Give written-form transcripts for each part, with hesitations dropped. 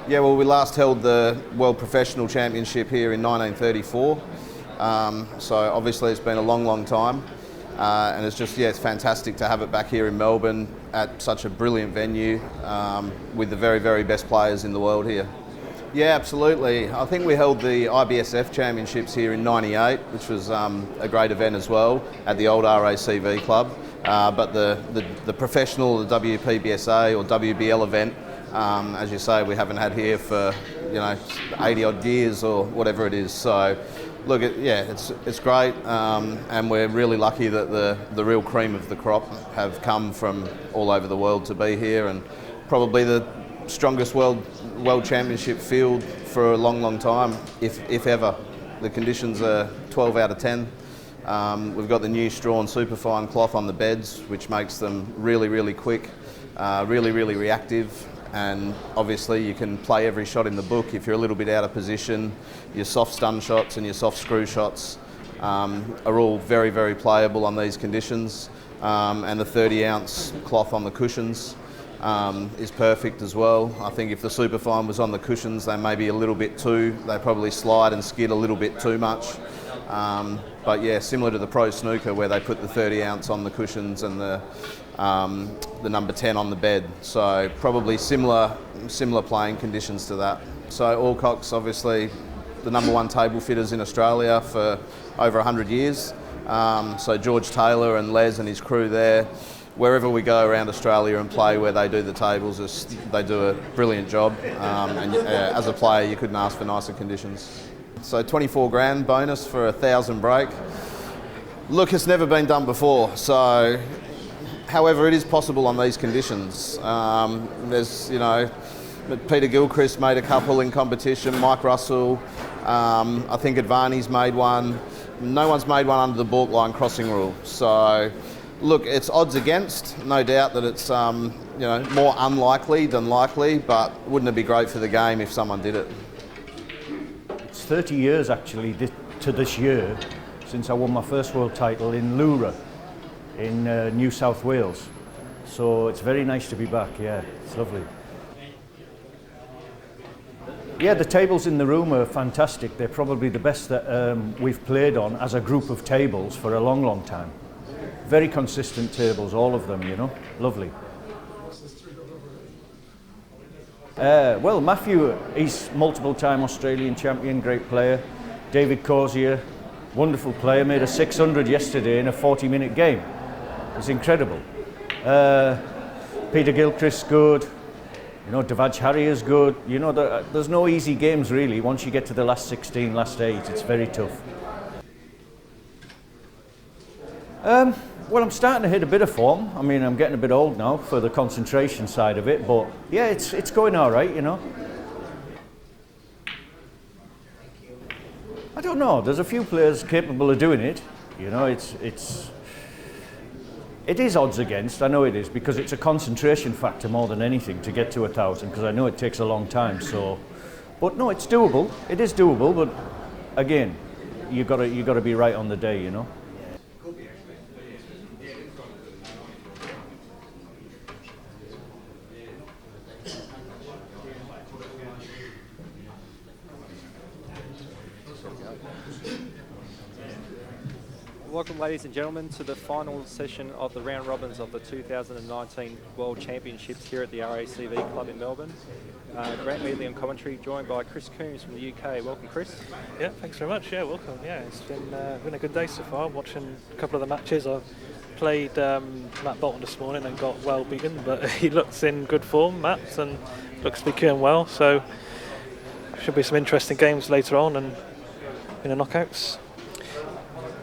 Yeah, well, we last held the World Professional Championship here in 1934. So obviously it's been a long, long time. And it's just, yeah, it's fantastic to have it back here in Melbourne at such a brilliant venue with the very, very best players in the world here. Yeah, absolutely. I think we held the IBSF Championships here in '98, which was a great event as well at the old RACV club. But the professional, the WPBSA or WBL event, as you say, we haven't had here for 80 odd years or whatever it is. So, look, it's great, and we're really lucky that the real cream of the crop have come from all over the world to be here, and probably the strongest world championship field for a long, long time, if ever. The conditions are 12 out of 10. We've got the new straw and superfine cloth on the beds, which makes them really, really quick, really, really reactive. And obviously you can play every shot in the book if you're a little bit out of position. Your soft stun shots and your soft screw shots are all very, very playable on these conditions. And the 30-ounce cloth on the cushions is perfect as well. I think if the superfine was on the cushions, they may be a little bit they probably slide and skid a little bit too much. But yeah, similar to the pro snooker where they put the 30-ounce on the cushions and the number 10 on the bed. So probably similar playing conditions to that. So Alcock's obviously the #1 table fitters in Australia for over 100 years. So George Taylor and Les and his crew there, wherever we go around Australia and play where they do the tables, they do a brilliant job. And as a player, you couldn't ask for nicer conditions. So 24 grand bonus for 1,000 break. Look, it's never been done before. So, however, it is possible on these conditions. There's, Peter Gilchrist made a couple in competition, Mike Russell, I think Advani's made one. No one's made one under the baulk line crossing rule. So, look, it's odds against, no doubt that it's more unlikely than likely, but wouldn't it be great for the game if someone did it? It's 30 years actually to this year since I won my first world title in Lura in New South Wales. So it's very nice to be back, yeah, it's lovely. Yeah, the tables in the room are fantastic. They're probably the best that we've played on as a group of tables for a long, long time. Very consistent tables, all of them, lovely. Well, Matthew, he's multiple-time Australian champion, great player. David Cozier, wonderful player, made a 600 yesterday in a 40-minute game. It's incredible. Peter Gilchrist, good. Devaj Harrier's good. There's no easy games really. Once you get to the last 16, last 8, it's very tough. Well, I'm starting to hit a bit of form. I mean, I'm getting a bit old now for the concentration side of it, but yeah, it's going all right, I don't know. There's a few players capable of doing it. It is odds against. I know it is because it's a concentration factor more than anything to get to 1,000. Because I know it takes a long time. So, but no, it's doable. It is doable, but again, you got to be right on the day, Welcome, ladies and gentlemen, to the final session of the round robins of the 2019 World Championships here at the RACV Club in Melbourne. Grant Meadley on commentary, joined by Chris Coombs from the UK. Welcome, Chris. Yeah, thanks very much. Yeah, welcome. Yeah, it's been a good day so far. Watching a couple of the matches. I played Matt Bolton this morning and got well beaten, but he looks in good form, Matt, and looks to be queuing well. So should be some interesting games later on and in the knockouts.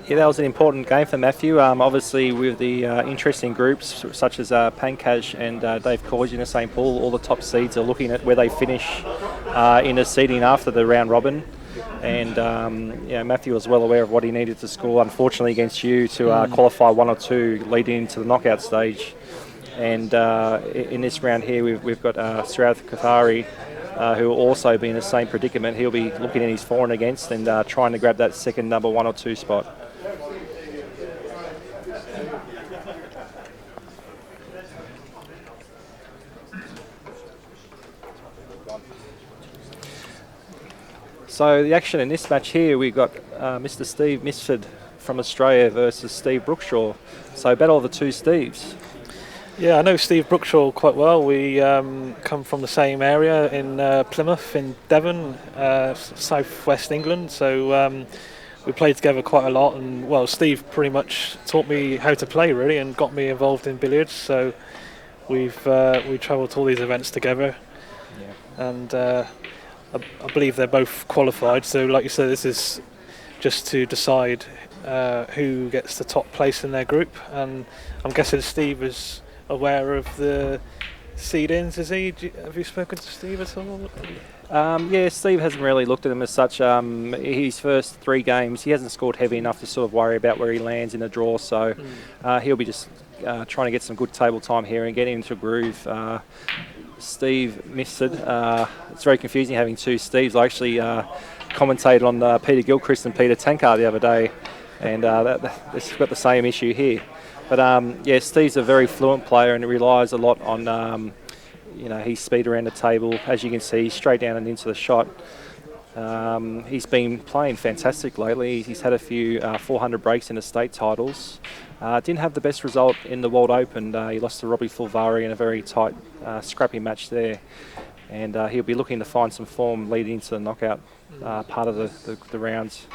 Yeah, that was an important game for Matthew. Obviously, with the interesting groups such as Pankaj and Dave Corge in the same pool, all the top seeds are looking at where they finish in the seeding after the round robin. And Matthew was well aware of what he needed to score, unfortunately, against you to qualify 1 or 2 leading into the knockout stage. And in this round here, we've got Sarath Kathari, who will also be in the same predicament. He'll be looking in his for and against and trying to grab that second number 1 or 2 spot. So the action in this match here, we've got Mr. Steve Mifsud from Australia versus Steve Brookshaw. So battle of the two Steves. Yeah, I know Steve Brookshaw quite well. We come from the same area in Plymouth, in Devon, southwest England. So we played together quite a lot. And well, Steve pretty much taught me how to play really, and got me involved in billiards. So we travelled to all these events together, and I believe they're both qualified. So, like you said, this is just to decide who gets the top place in their group. And I'm guessing Steve is aware of the seed-ins, is he? Have you spoken to Steve at all? Yeah, Steve hasn't really looked at them as such. His first 3 games, he hasn't scored heavy enough to sort of worry about where he lands in the draw. So he'll be just trying to get some good table time here and get into a groove. Steve Mifsud. It's very confusing having 2 Steves. I actually commentated on Peter Gilchrist and Peter Tankar the other day, and this has got the same issue here. But Steve's a very fluent player and relies a lot on his speed around the table. As you can see, straight down and into the shot. He's been playing fantastic lately. He's had a few 400 breaks in the state titles. Didn't have the best result in the World Open. He lost to Robbie Fulvari in a very tight, scrappy match there. And he'll be looking to find some form leading into the knockout part of the rounds.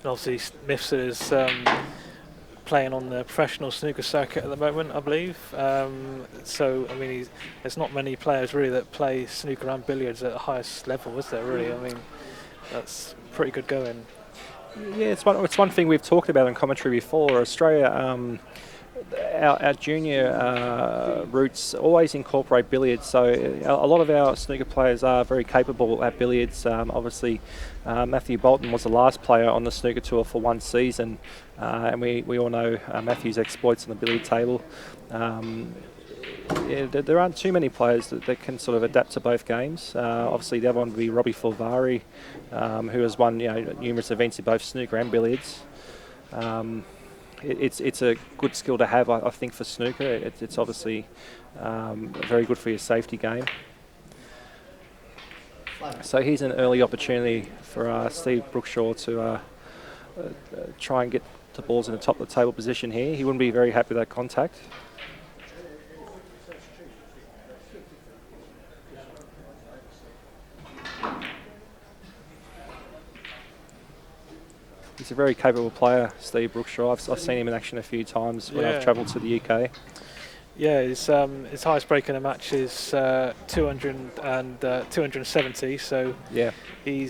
And obviously, Mifsud is playing on the professional snooker circuit at the moment, I believe. So, I mean, there's not many players really that play snooker and billiards at the highest level, is there really? I mean, that's pretty good going. Yeah, it's one thing we've talked about in commentary before. Australia, our junior roots always incorporate billiards, so a lot of our snooker players are very capable at billiards. Obviously, Matthew Bolton was the last player on the snooker tour for 1 season, and we all know Matthew's exploits on the billiard table. There aren't too many players that can sort of adapt to both games. Obviously, the other one would be Robbie Fulvari, who has won numerous events in both snooker and billiards. It's a good skill to have, I think, for snooker. It's obviously very good for your safety game. So here's an early opportunity for Steve Brookshaw to try and get the balls in the top of the table position here. He wouldn't be very happy with that contact. He's a very capable player, Steve Brookshaw. I've seen him in action a few times when I've travelled to the UK. Yeah, his highest break in a match is 200 and 270. So he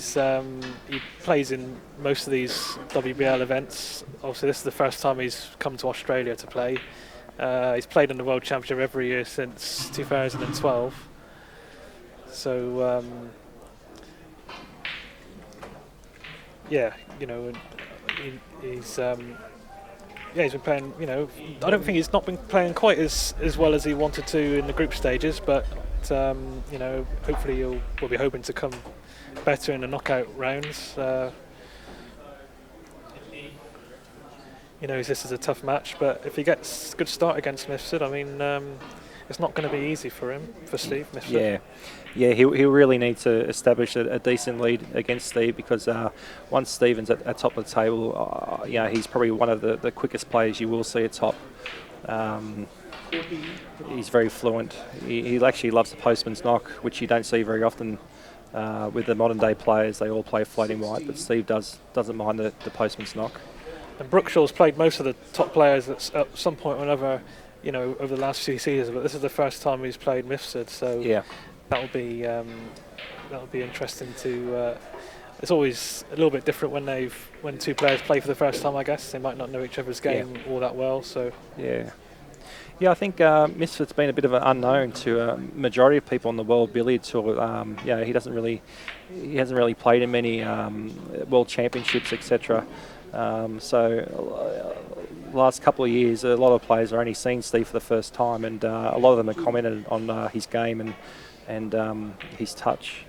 plays in most of these WBL events. Obviously, this is the first time he's come to Australia to play. He's played in the World Championship every year since 2012. So he's been playing, I don't think he's not been playing quite as well as he wanted to in the group stages, but, hopefully we'll be hoping to come better in the knockout rounds. This is a tough match, but if he gets a good start against Mifsud, I mean, it's not going to be easy for him, for Steve Mifsud. Yeah, he'll really need to establish a decent lead against Steve, because once Stephen's at top of the table, he's probably one of the quickest players you will see at top. He's very fluent. He actually loves the postman's knock, which you don't see very often with the modern day players. They all play floating white, but Steve doesn't mind the postman's knock. And Brookshaw's played most of the top players at some point or another, over the last few seasons, but this is the first time he's played Mifsud, so yeah. that'll be interesting to. It's always a little bit different when two players play for the first time. I guess they might not know each other's game all that well. So yeah, I think Mifsud's been a bit of an unknown to a majority of people on the World Billiards Tour. He hasn't really played in many World Championships, etc. So last couple of years, a lot of players are only seeing Steve for the first time, and a lot of them have commented on his game and his touch.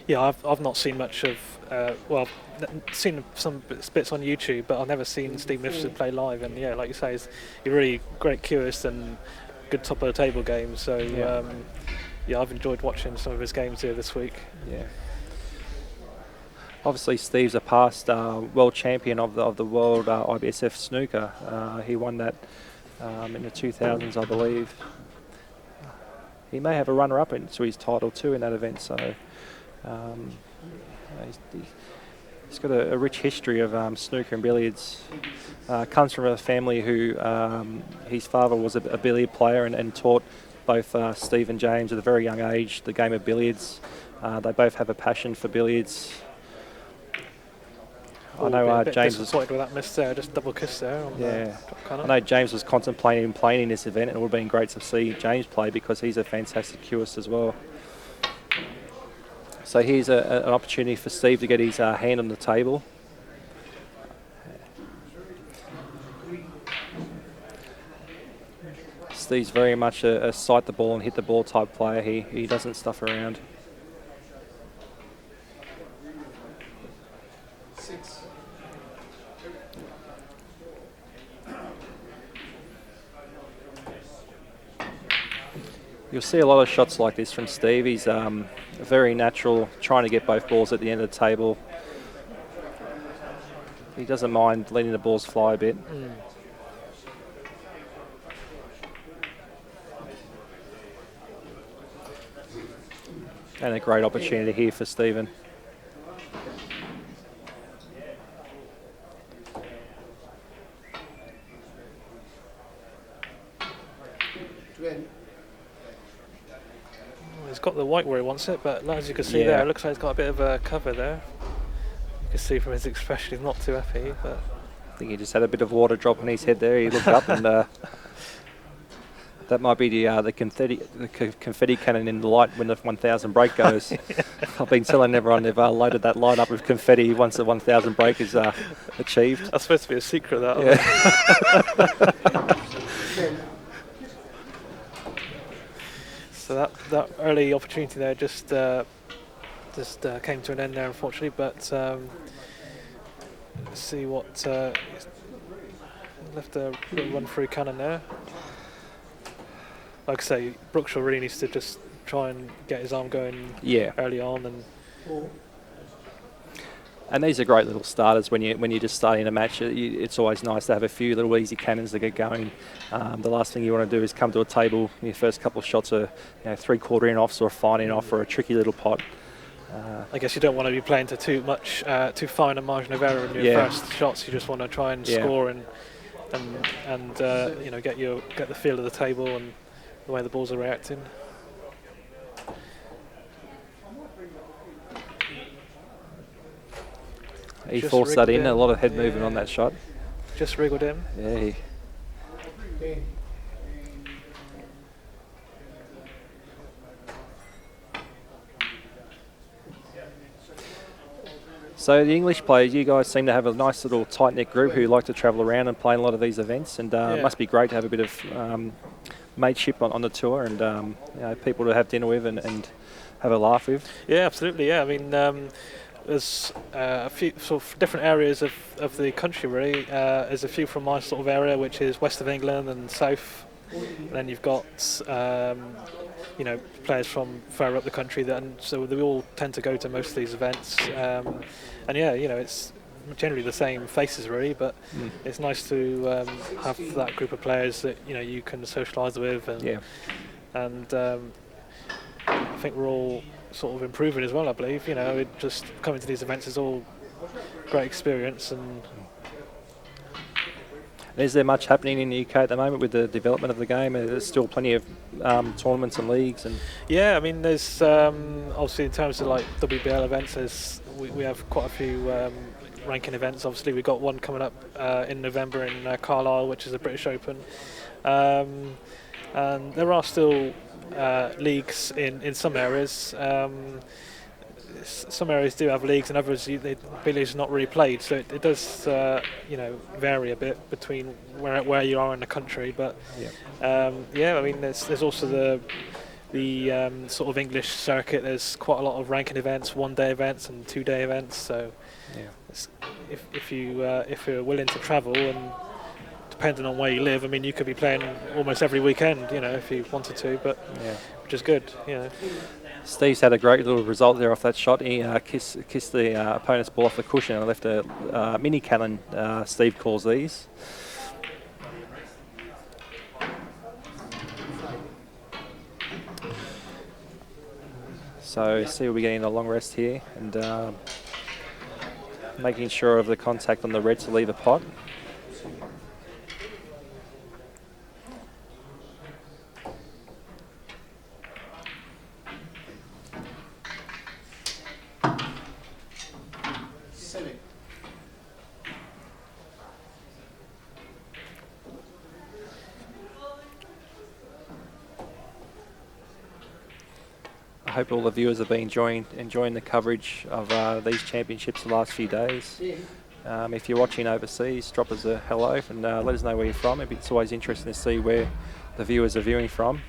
Yeah, I've not seen much of. Seen some bits on YouTube, but I've never seen Steve Mifsud play live. And like you say, he's really great curist and good top of the table game. So I've enjoyed watching some of his games here this week. Yeah. Obviously, Steve's a past world champion of the world IBSF snooker. He won that in the 2000s, I believe. He may have a runner-up into his title too in that event. So he's got a rich history of snooker and billiards. Comes from a family who his father was a billiard player and taught both Steve and James at a very young age the game of billiards. They both have a passion for billiards. I know James was disappointed with that miss there, just double kiss there. I know James was contemplating playing in this event, and it would have been great to see James play because he's a fantastic curist as well. So here's an opportunity for Steve to get his hand on the table. Steve's very much a sight the ball and hit the ball type player. He doesn't stuff around. You'll see a lot of shots like this from Steve. He's very natural, trying to get both balls at the end of the table. He doesn't mind letting the balls fly a bit. And a great opportunity here for Stephen. He's got the white where he wants it, but as you can see there, it looks like he's got a bit of a cover there. You can see from his expression he's not too happy. But I think he just had a bit of water drop on his head there. He looked up and that might be the confetti cannon in the light when the 1000 break goes. I've been telling everyone they've loaded that light up with confetti once the 1000 break is achieved. That's supposed to be a secret, that. Yeah. So that early opportunity there just came to an end there, unfortunately. But let's see what left a run through cannon there. Like I say, Brookshaw really needs to just try and get his arm going early on. And these are great little starters when you're just starting a match. It's always nice to have a few little easy cannons to get going. The last thing you want to do is come to a table. Your first couple of shots are 3/4 in offs or a fine in off or a tricky little pot. I guess you don't want to be playing to too fine a margin of error in your first shots. You just want to try and score and get the feel of the table and the way the balls are reacting. He forced that in. A lot of head movement on that shot. Just wriggled in. Yeah. So the English players, you guys seem to have a nice little tight-knit group who like to travel around and play in a lot of these events, and it must be great to have a bit of mateship on the tour and people to have dinner with and have a laugh with. Yeah, absolutely. Yeah, I mean, there's a few sort of different areas of the country really. There's a few from my sort of area, which is west of England and south. And then you've got players from further up the country, so they all tend to go to most of these events. And yeah, it's generally the same faces really, but it's nice to have that group of players that you can socialise with, and I think we're all sort of improving as well. I believe just coming to these events is all great experience. And is there much happening in the UK at the moment with the development of the game? There's still plenty of tournaments and leagues, and yeah, I mean there's obviously in terms of like WBL events, we have quite a few ranking events. Obviously we've got one coming up in November in Carlisle, which is the British Open, and there are still leagues in some areas. Some areas do have leagues, and others billiards is not really played, so it does vary a bit between where you are in the country. But I mean there's also the sort of English circuit. There's quite a lot of ranking events, 1-day events and 2-day events. So if you're willing to travel, and depending on where you live, I mean you could be playing almost every weekend, if you wanted to, but which is good. Steve's had a great little result there off that shot. He kissed the opponent's ball off the cushion and left a mini cannon, Steve calls these. So Steve will be getting a long rest here and making sure of the contact on the red to leave a pot. I hope all the viewers have been enjoying the coverage of these championships the last few days. If you're watching overseas, drop us a hello and let us know where you're from. It's always interesting to see where the viewers are viewing from.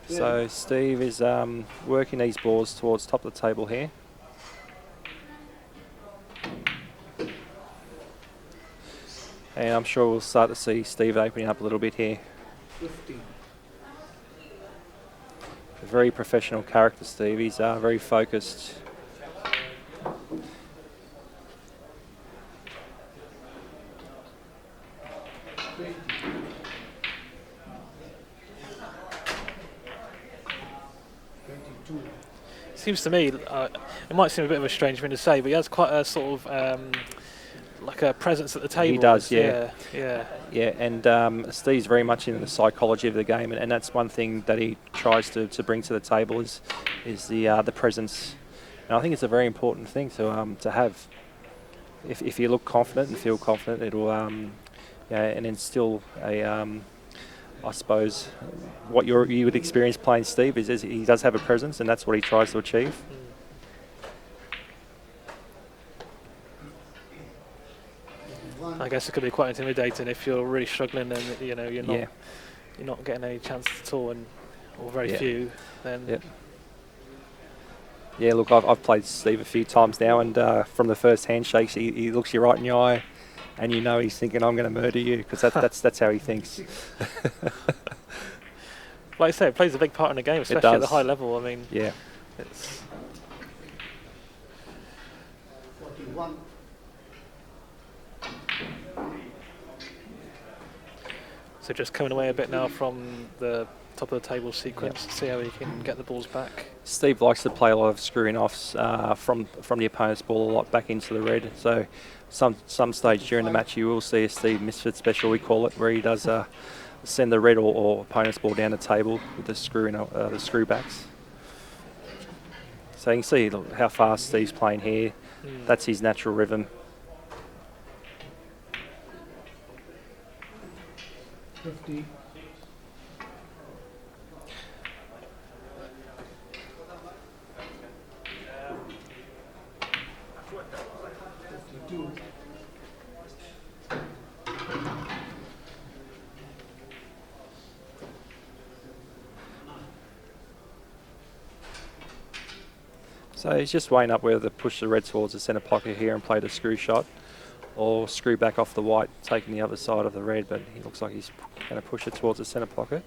So Steve is working these balls towards top of the table here. And I'm sure we'll start to see Steve opening up a little bit here. 50. A very professional character, Steve. He's very focused. Seems to me, it might seem a bit of a strange thing to say, but he has quite a sort of like a presence at the table. He does, yeah. And Steve's very much in the psychology of the game, and that's one thing that he tries to bring to the table is the presence. And I think it's a very important thing to have. If you look confident and feel confident, it'll and instill a I suppose what you would experience playing Steve is he does have a presence, and that's what he tries to achieve. I guess it could be quite intimidating if you're really struggling and you're not getting any chances at all, or very few. Then look, I've played Steve a few times now, and from the first handshakes, he looks you right in the eye, and he's thinking, I'm going to murder you, because that's how he thinks. Like I say, it plays a big part in the game, especially at the high level. I mean, it's 41. So just coming away a bit now from the top of the table sequence, see how he can get the balls back. Steve likes to play a lot of screwing offs from the opponent's ball a lot back into the red. So some stage during the match you will see a Steve Mifsud special, we call it, where he does send the red or opponent's ball down the table with the screw backs. So you can see how fast Steve's playing here. That's his natural rhythm. 50. So he's just weighing up whether to push the red towards the centre pocket here and play the screw shot, or screw back off the white, taking the other side of the red, but he looks like he's going to push it towards the centre pocket.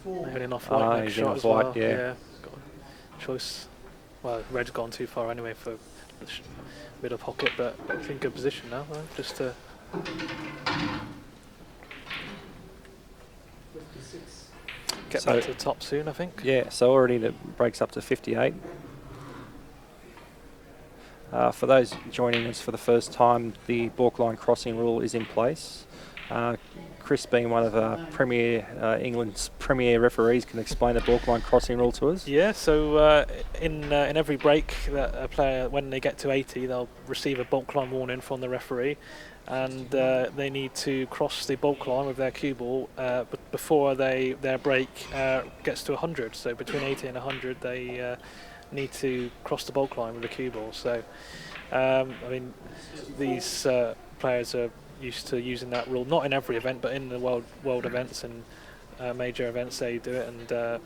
Maybe an off-white next he's in shot as off-white, well. yeah. Got a choice. Well, red's gone too far anyway for the middle pocket, but it's in good position now, though, just to... 56. Get So- back to the top soon, I think. Yeah, so already it breaks up to 58. For those joining us for the first time, the balk line crossing rule is in place. Chris, being one of England's premier referees, can explain the balk line crossing rule to us. Yeah, so in every break, that a player, when they get to 80, they'll receive a balk line warning from the referee, and they need to cross the balk line with their cue ball but before their break gets to 100. So between 80 and 100, they need to cross the balk line with the cue ball. So, I mean, these players are used to using that rule, not in every event, but in the world events and major events they do it. And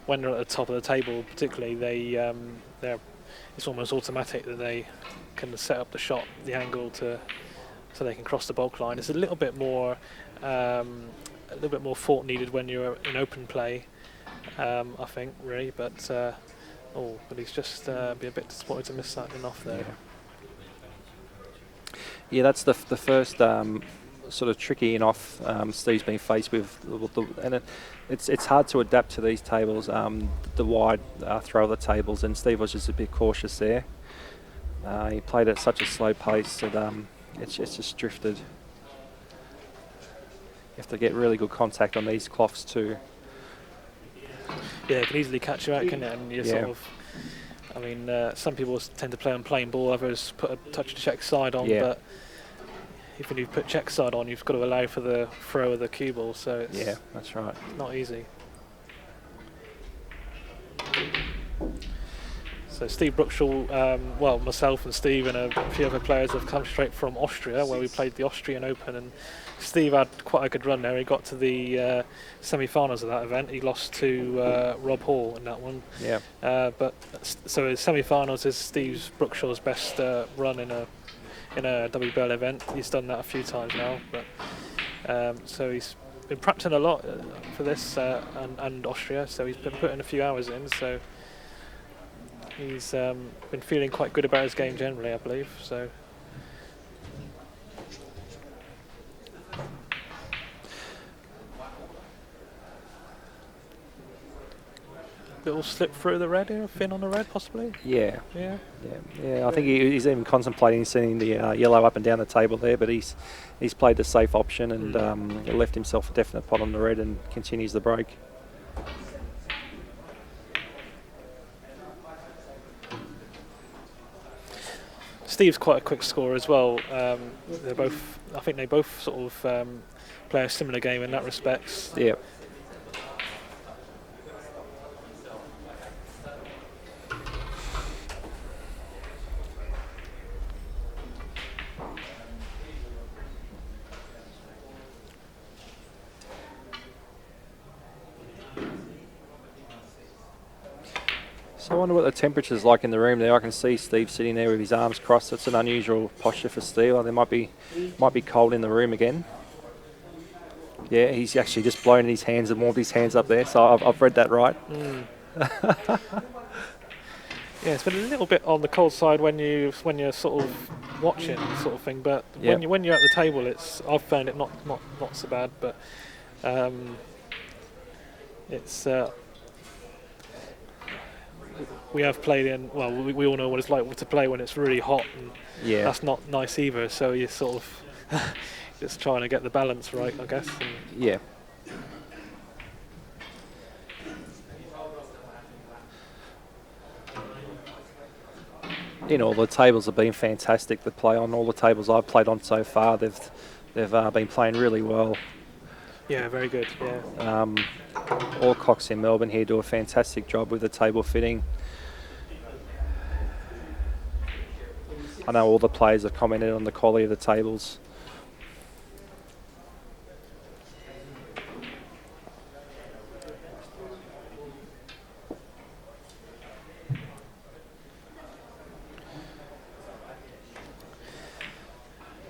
when they're at the top of the table, particularly, it's almost automatic that they can set up the shot, the angle so they can cross the balk line. It's a little bit more thought needed when you're in open play, I think, really. But he's just be a bit disappointed to miss that enough there. Yeah, that's the first sort of tricky enough Steve's been faced with, and it's hard to adapt to these tables, the wide throw of the tables, and Steve was just a bit cautious there. He played at such a slow pace that it's just drifted. You have to get really good contact on these cloths too. Yeah, it can easily catch you out, can it? And you sort of, I mean, some people tend to play on plain ball, others put a touch to check side on, but even if you put check side on, you've got to allow for the throw of the cue ball, so it's that's right. not easy. So Steve Brookshaw, myself and Steve and a few other players have come straight from Austria, where we played the Austrian Open, and Steve had quite a good run there. He got to the semi-finals of that event. He lost to Rob Hall in that one. Yeah. So his semi-finals is Steve Brookshaw's best run in a WBL event. He's done that a few times now, but so he's been practicing a lot for this and Austria. So he's been putting a few hours in. So he's been feeling quite good about his game generally, I believe. So. Little slip through the red here, fin on the red possibly? Yeah. Yeah. I think he's even contemplating sending the yellow up and down the table there, but he's played the safe option and left himself a definite pot on the red and continues the break. Steve's quite a quick scorer as well. I think they both sort of play a similar game in that respect. Yeah. So I wonder what the temperature's like in the room there. I can see Steve sitting there with his arms crossed. It's an unusual posture for Steve. There might be cold in the room again. Yeah, he's actually just blown his hands and warmed his hands up there. So I've read that right. Yeah, it's been a little bit on the cold side when you're sort of watching sort of thing. But when you're at the table, I've found it not so bad. But it's. We have played in, we all know what it's like to play when it's really hot, and that's not nice either, so you're sort of just trying to get the balance right, I guess. Yeah. All the tables have been fantastic to play on. All the tables I've played on so far, they've been playing really well. Yeah, very good, yeah. Alcox in Melbourne here do a fantastic job with the table fitting. I know all the players have commented on the quality of the tables.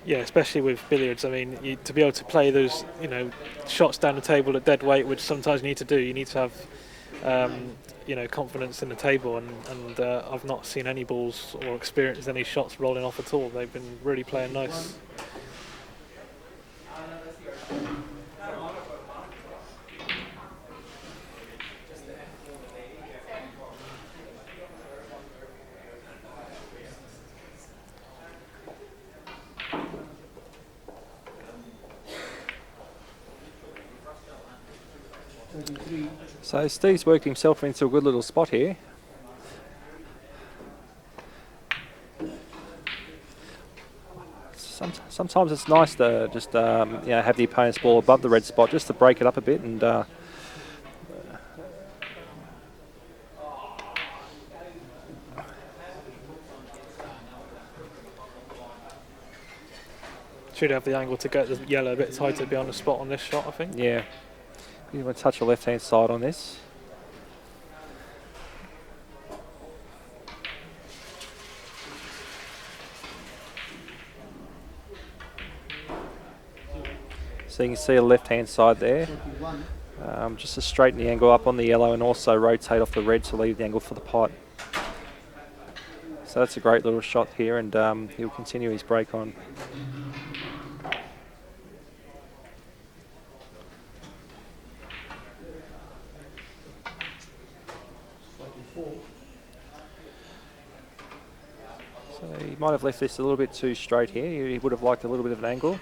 Yeah, especially with billiards. I mean, to be able to play those, shots down the table at dead weight, which sometimes you need to do, you need to have, confidence in the table. And I've not seen any balls or experienced any shots rolling off at all. They've been really playing nice. So Steve's worked himself into a good little spot here. Sometimes it's nice to just have the opponent's ball above the red spot just to break it up a bit and should have the angle to get the yellow a bit tighter behind the spot on this shot, I think. Yeah. You want to touch the left-hand side on this. So you can see the left-hand side there. Just to straighten the angle up on the yellow and also rotate off the red to leave the angle for the pot. So that's a great little shot here, and he'll continue his break on. So he might have left this a little bit too straight here. He would have liked a little bit of an angle.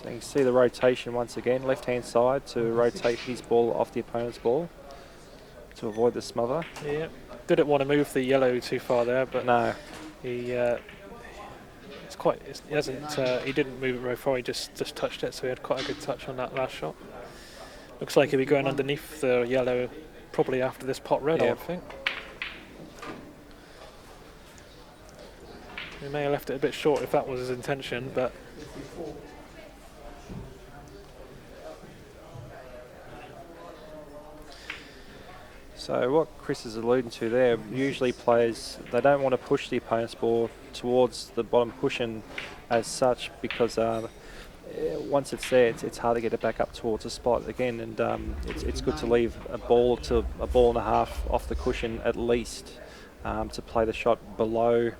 So you can see the rotation once again, left-hand side to rotate his ball off the opponent's ball to avoid the smother. Yeah, didn't want to move the yellow too far there, but no, he didn't move it very far. He just touched it, so he had quite a good touch on that last shot. Looks like he'll be going underneath the yellow probably after this pot red, I would think. He may have left it a bit short if that was his intention, but so what Chris is alluding to there, usually players, they don't want to push the opponent's ball towards the bottom cushion as such, because once it's there, it's hard to get it back up towards the spot again, and it's good to leave a ball and a half off the cushion at least to play the shot below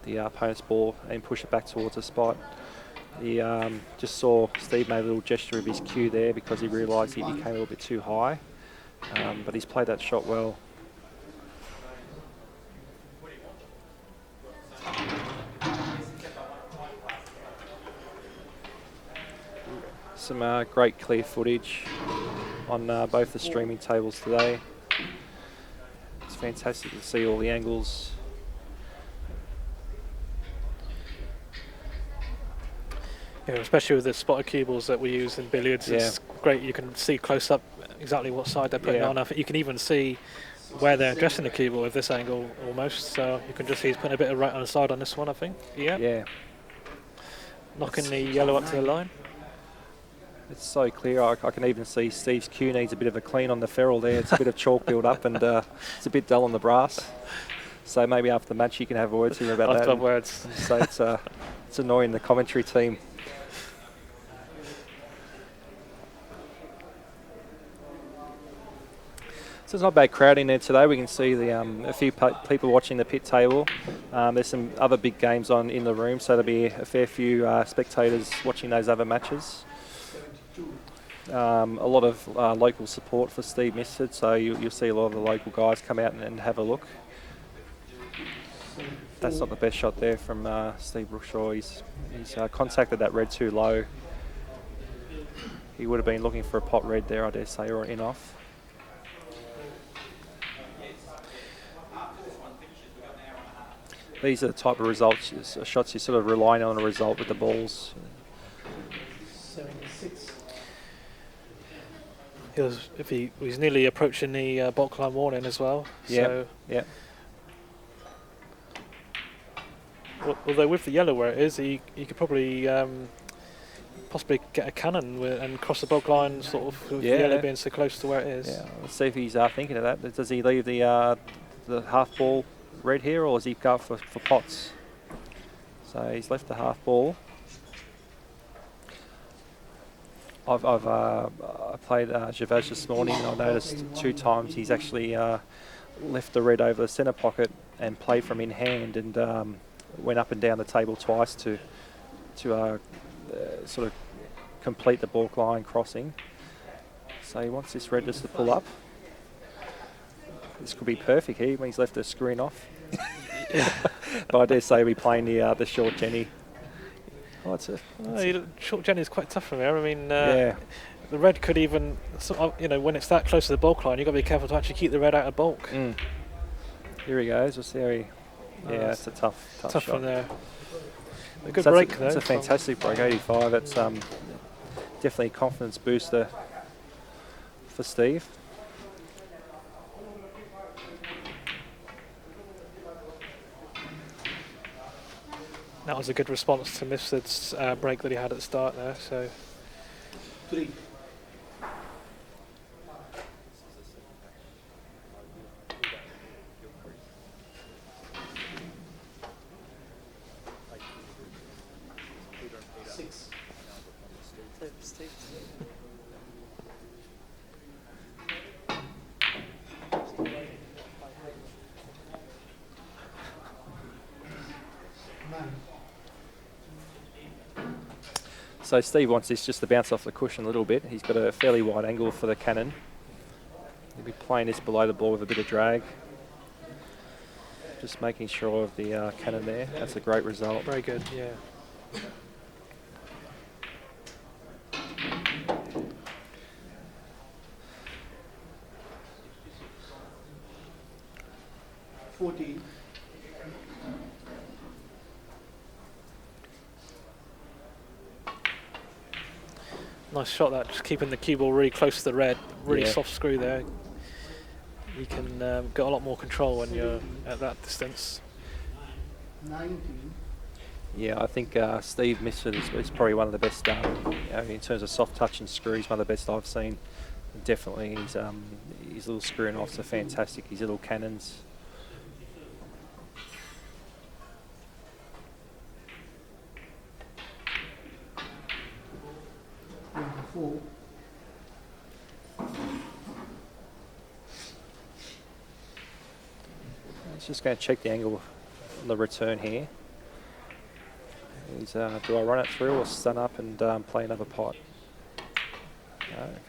the opponent's ball and push it back towards the spot. He just saw Steve made a little gesture of his cue there because he realised he came a little bit too high, but he's played that shot well. Some great clear footage on both the streaming tables today. It's fantastic to see all the angles. yeah, especially with the spotter cue balls that we use in billiards, it's great. You can see close up exactly what side they're putting on. I think you can even see where they're addressing the cue ball with this angle almost. So you can just see he's putting a bit of right on the side on this one, I think. Yeah. Knocking the yellow up to the line. It's so clear. I can even see Steve's cue needs a bit of a clean on the ferrule there. It's a bit of chalk build up, and it's a bit dull on the brass. So maybe after the match you can have words with him about that. After words. So it's annoying the commentary team. So it's not a bad crowd in there today. We can see a few people watching the pit table. There's some other big games on in the room, so there'll be a fair few spectators watching those other matches. A lot of local support for Steve Mifsud, so you'll see a lot of the local guys come out and have a look. That's not the best shot there from Steve Brookshaw. He's contacted that red too low. He would have been looking for a pot red there, I dare say, or an in-off. These are the type of results, shots you're sort of relying on a result with the balls. 76. He's nearly approaching the box line warning as well. Yeah. Although with the yellow where it is, he could probably possibly get a cannon and cross the box line, sort of with the yellow being so close to where it is. Yeah, let's see if he's thinking of that. Does he leave the half ball red here, or is he go for pots? So he's left the half ball. I played Javaz this morning, and I noticed 2 times he's actually left the red over the centre pocket and played from in hand, and went up and down the table twice to sort of complete the balk line crossing. So he wants this red just to pull up. This could be perfect here when he's left the screen off. But I dare say we'll be playing the short Jenny. Oh, Short Jenny is quite tough from here. I mean, yeah. The red could even, when it's that close to the bulk line, you've got to be careful to actually keep the red out of bulk. Here he goes. We'll see how he. Yeah, it's a tough shot from there. A good so break though. It's a fantastic break, 85. That's definitely a confidence booster for Steve. That was a good response to Mifsud's break that he had at the start there. So 3. So Steve wants this just to bounce off the cushion a little bit. He's got a fairly wide angle for the cannon. He'll be playing this below the ball with a bit of drag. Just making sure of the cannon there. That's a great result. Very good, yeah. Nice shot that, just keeping the cue ball really close to the red, really soft screw there. You can get a lot more control when you're at that distance. 19. Yeah, I think Steve Mifsud is probably one of the best in terms of soft touch and screw. He's one of the best I've seen. Definitely, his little screwing offs are fantastic. His little cannons. He's just going to check the angle on the return here. He's, do I run it through or stun up and play another pot?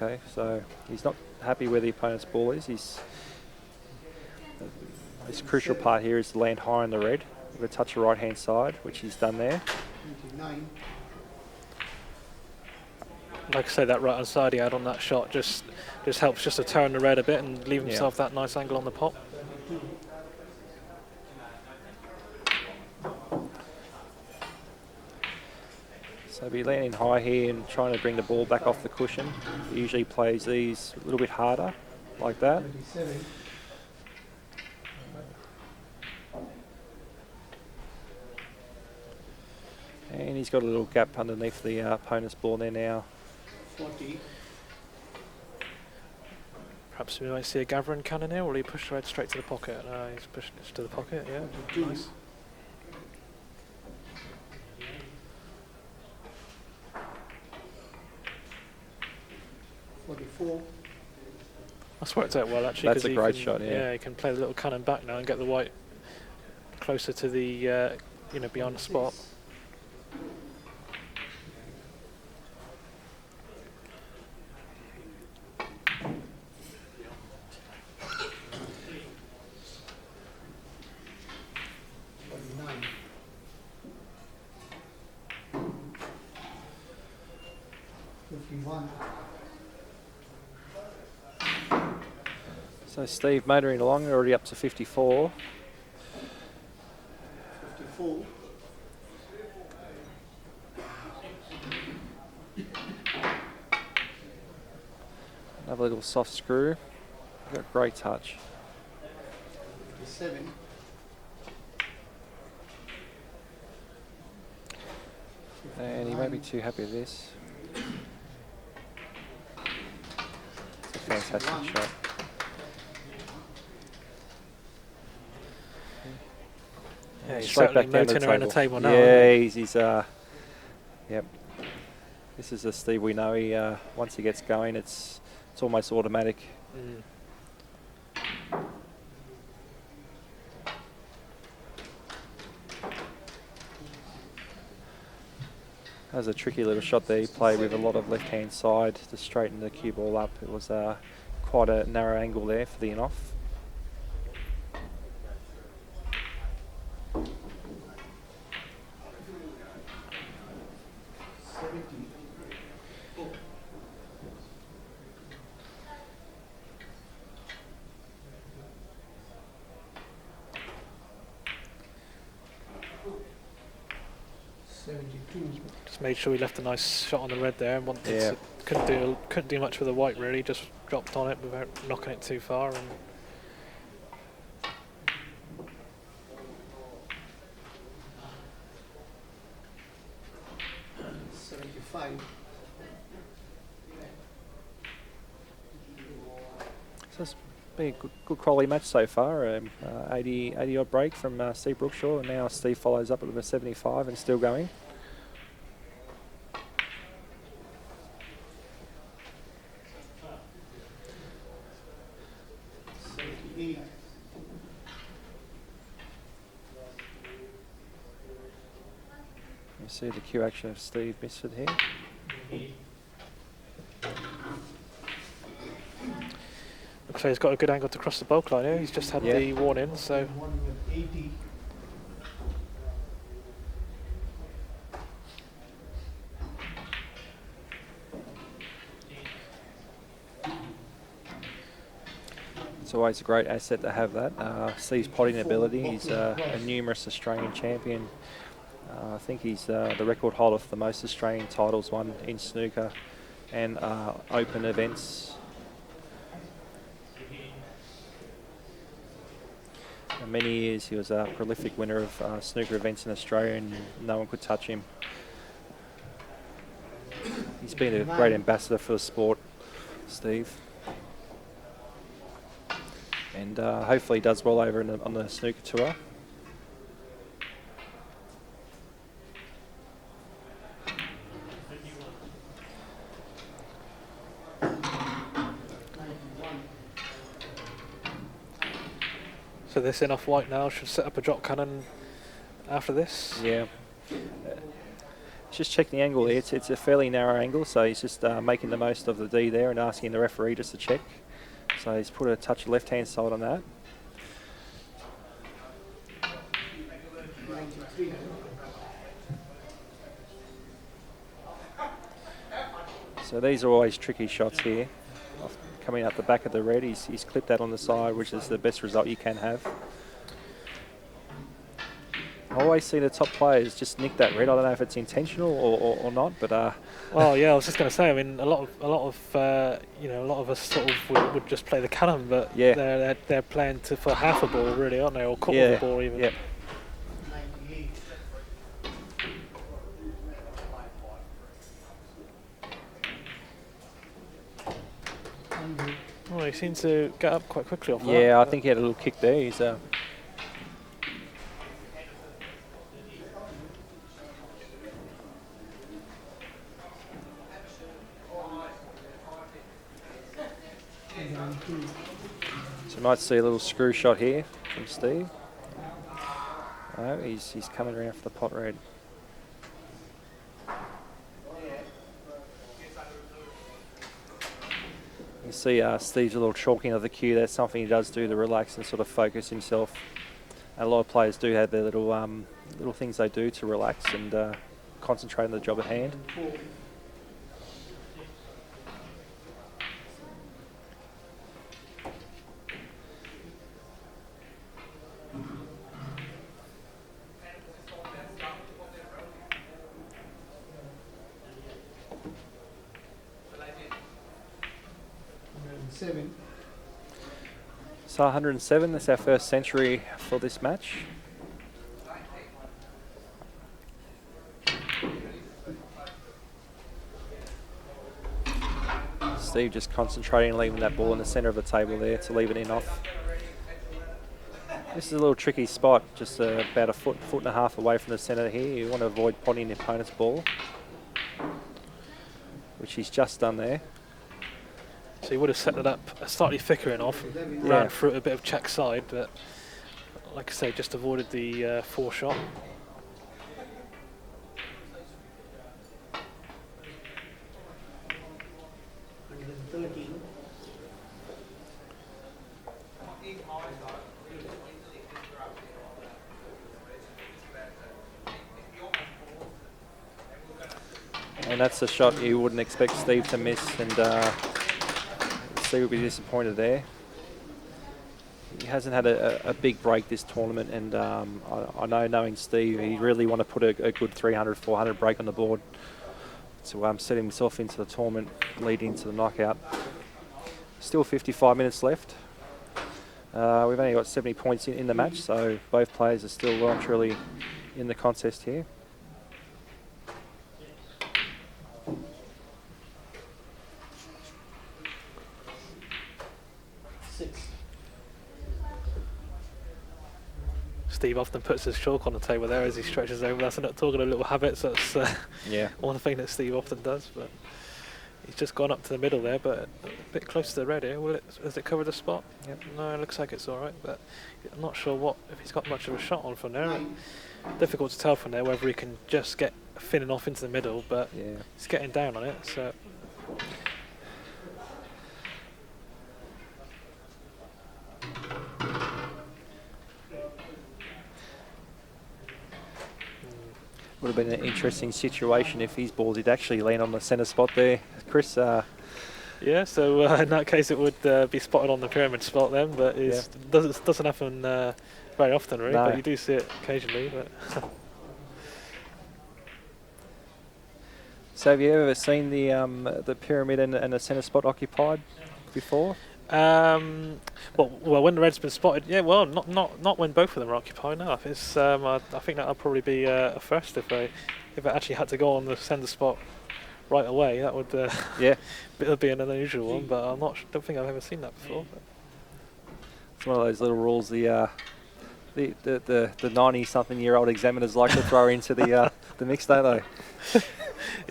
Okay, so he's not happy where the opponent's ball is. His crucial part here is to land high on the red with a touch of right hand side, which he's done there. 29. Like I say, that right hand side he had on that shot just helps just to turn the red a bit and leave himself that nice angle on the pot. So be landing high here and trying to bring the ball back off the cushion. He usually plays these a little bit harder, like that. 37. And he's got a little gap underneath the opponent's ball there now. 40. Perhaps we might see a gathering cannon here, or will he push the red straight to the pocket? He's pushing it to the pocket, yeah. Nice. That's worked out well actually. That's a great shot, yeah. Yeah, he can play the little cannon back now and get the white closer to the, beyond the spot. So Steve motoring along, already up to 54. 54. Another little soft screw. Got great touch. 57. And he won't be too happy with this. It's a fantastic shot. Yeah, he's straight certainly back down to motoring around the table now. Yeah, isn't he's yep. This is the Steve we know. He once he gets going, it's almost automatic. he? Mm. That was a tricky little shot there. He played with a lot of left-hand side to straighten the cue ball up. It was quite a narrow angle there for the in-off. Just made sure he left a nice shot on the red there, and wanted Yeah. to, couldn't do much with the white really. Just dropped on it without knocking it too far. And 75. So it's been a good quality match so far. 80 odd break from Steve Brookshaw, and now Steve follows up with a 75 and still going. Eight. You see the cue action of Steve Mifsud here. looks like he's got a good angle to cross the bulk line here. He's just had Yeah. the warning, so One with 80. It's always a great asset to have that. Steve's potting ability. He's a numerous Australian champion. I think he's the record holder for the most Australian titles won in snooker and open events. For many years he was a prolific winner of snooker events in Australia, and no one could touch him. He's been a great ambassador for the sport, Steve. And hopefully he does well over on the snooker tour. so this in off white now should set up a drop cannon after this. Yeah. Just check the angle there. It's a fairly narrow angle, so he's just making the most of the D there and asking the referee just to check. So he's put a touch of left-hand side on that. 93. So these are always tricky shots here. Coming up the back of the red, he's clipped that on the side, which is the best result you can have. I always see the top players just nick that red. I don't know if it's intentional or not, but Well, yeah, I was just going to say. I mean, a lot of us sort of would just play the cannon, but Yeah. they're playing for half a ball, really, aren't they, or quarter yeah, of a ball even. yeah. 98. Well, he seemed to get up quite quickly off that. Yeah, I think he had a little kick there. He's so you might see a little screw shot here from Steve. Oh, he's coming around for the pot red. You see Steve's a little chalking of the cue. That's something he does do to relax and sort of focus himself. And a lot of players do have their little things they do to relax and concentrate on the job at hand. Seven. So 107, that's our first century for this match. Steve just concentrating, leaving that ball in the centre of the table there to leave it in off. This is a little tricky spot, just about a foot and a half away from the centre here. You want to avoid potting the opponent's ball, which he's just done there. So he would have set it up slightly thicker enough and ran through it a bit of check side, but like I say, just avoided the 4 shot. And that's a shot you wouldn't expect Steve to miss, and Steve will be disappointed there. He hasn't had a big break this tournament, and I know, knowing Steve, he really want to put a good 300, 400 break on the board to set himself into the tournament, leading into the knockout. Still 55 minutes left. We've only got 70 points in the match, so both players are still well and truly in the contest here. Steve often puts his chalk on the table there as he stretches over. That's not talking of little habits. That's one thing that Steve often does. But he's just gone up to the middle there, but a bit close to the red here. Has it covered the spot? Yep. No, it looks like it's all right. But I'm not sure if he's got much of a shot on from there. Difficult to tell from there whether he can just get finning off into the middle, but he's getting down on it. So. Would have been an interesting situation if his ball did actually land on the centre spot there, Chris. Yeah, so in that case it would be spotted on the pyramid spot then, but it doesn't happen very often, really. No. But you do see it occasionally. But So have you ever seen the pyramid and the centre spot occupied before? Well, when the red's been spotted, not when both of them are occupied. No, it's I think that'll probably be a first if it actually had to go on the centre spot right away. That would it'll be an unusual one, but don't think I've ever seen that before. But. It's one of those little rules the 90-something-year-old examiners like to throw into the mix, don't they?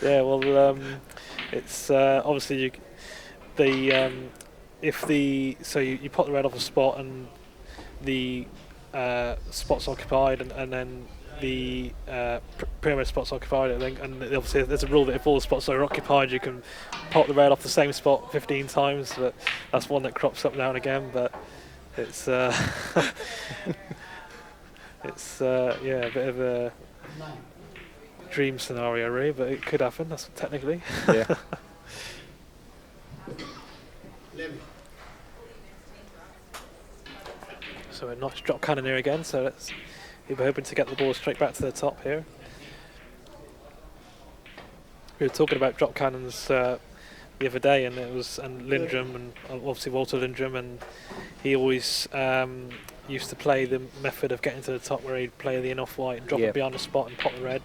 Yeah, well, it's obviously you put the red off a spot and the spot's occupied, and then the pyramid spot's occupied, and obviously there's a rule that if all the spots are occupied, you can pot the red off the same spot 15 times. But that's one that crops up now and again. But it's it's a bit of a dream scenario, really, but it could happen. That's technically. Yeah. So a nice drop cannon here again. So we're hoping to get the ball straight back to the top here. We were talking about drop cannons the other day, and Lindrum, and obviously Walter Lindrum, and he always used to play the method of getting to the top, where he'd play the in off white and drop it behind the spot and pot the red.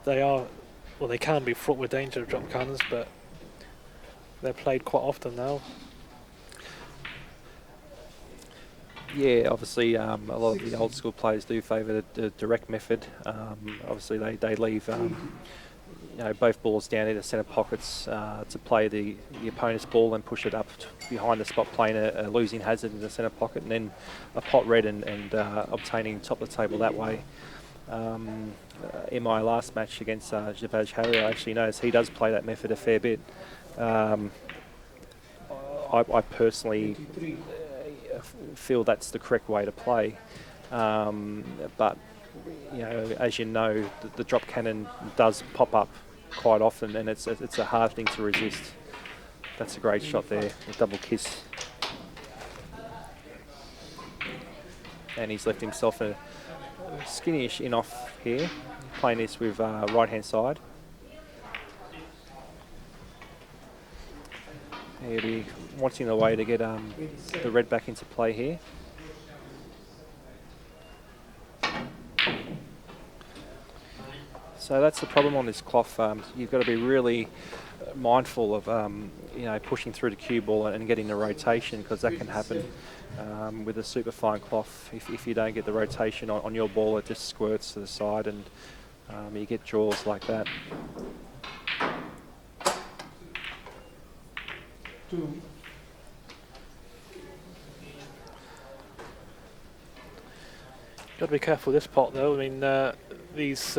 They can be fraught with danger of drop cannons, but they're played quite often now. Yeah, obviously a lot of the old school players do favour the direct method. Obviously they leave both balls down into centre pockets to play the opponent's ball and push it up behind the spot, playing a losing hazard in the centre pocket, and then a pot red and obtaining top of the table that way. In my last match against Jabaj Harry, I actually noticed he does play that method a fair bit. I personally feel that's the correct way to play, but as you know, the drop cannon does pop up quite often, and it's a hard thing to resist. That's a great shot there, a double kiss, and he's left himself a skinny-ish in off here, playing this with right hand side. He'll be watching the way to get the red back into play here. So that's the problem on this cloth. You've got to be really mindful of pushing through the cue ball and getting the rotation, because that can happen with a super fine cloth. If you don't get the rotation on your ball, it just squirts to the side, and you get draws like that. 2. Got to be careful with this pot though. I mean, these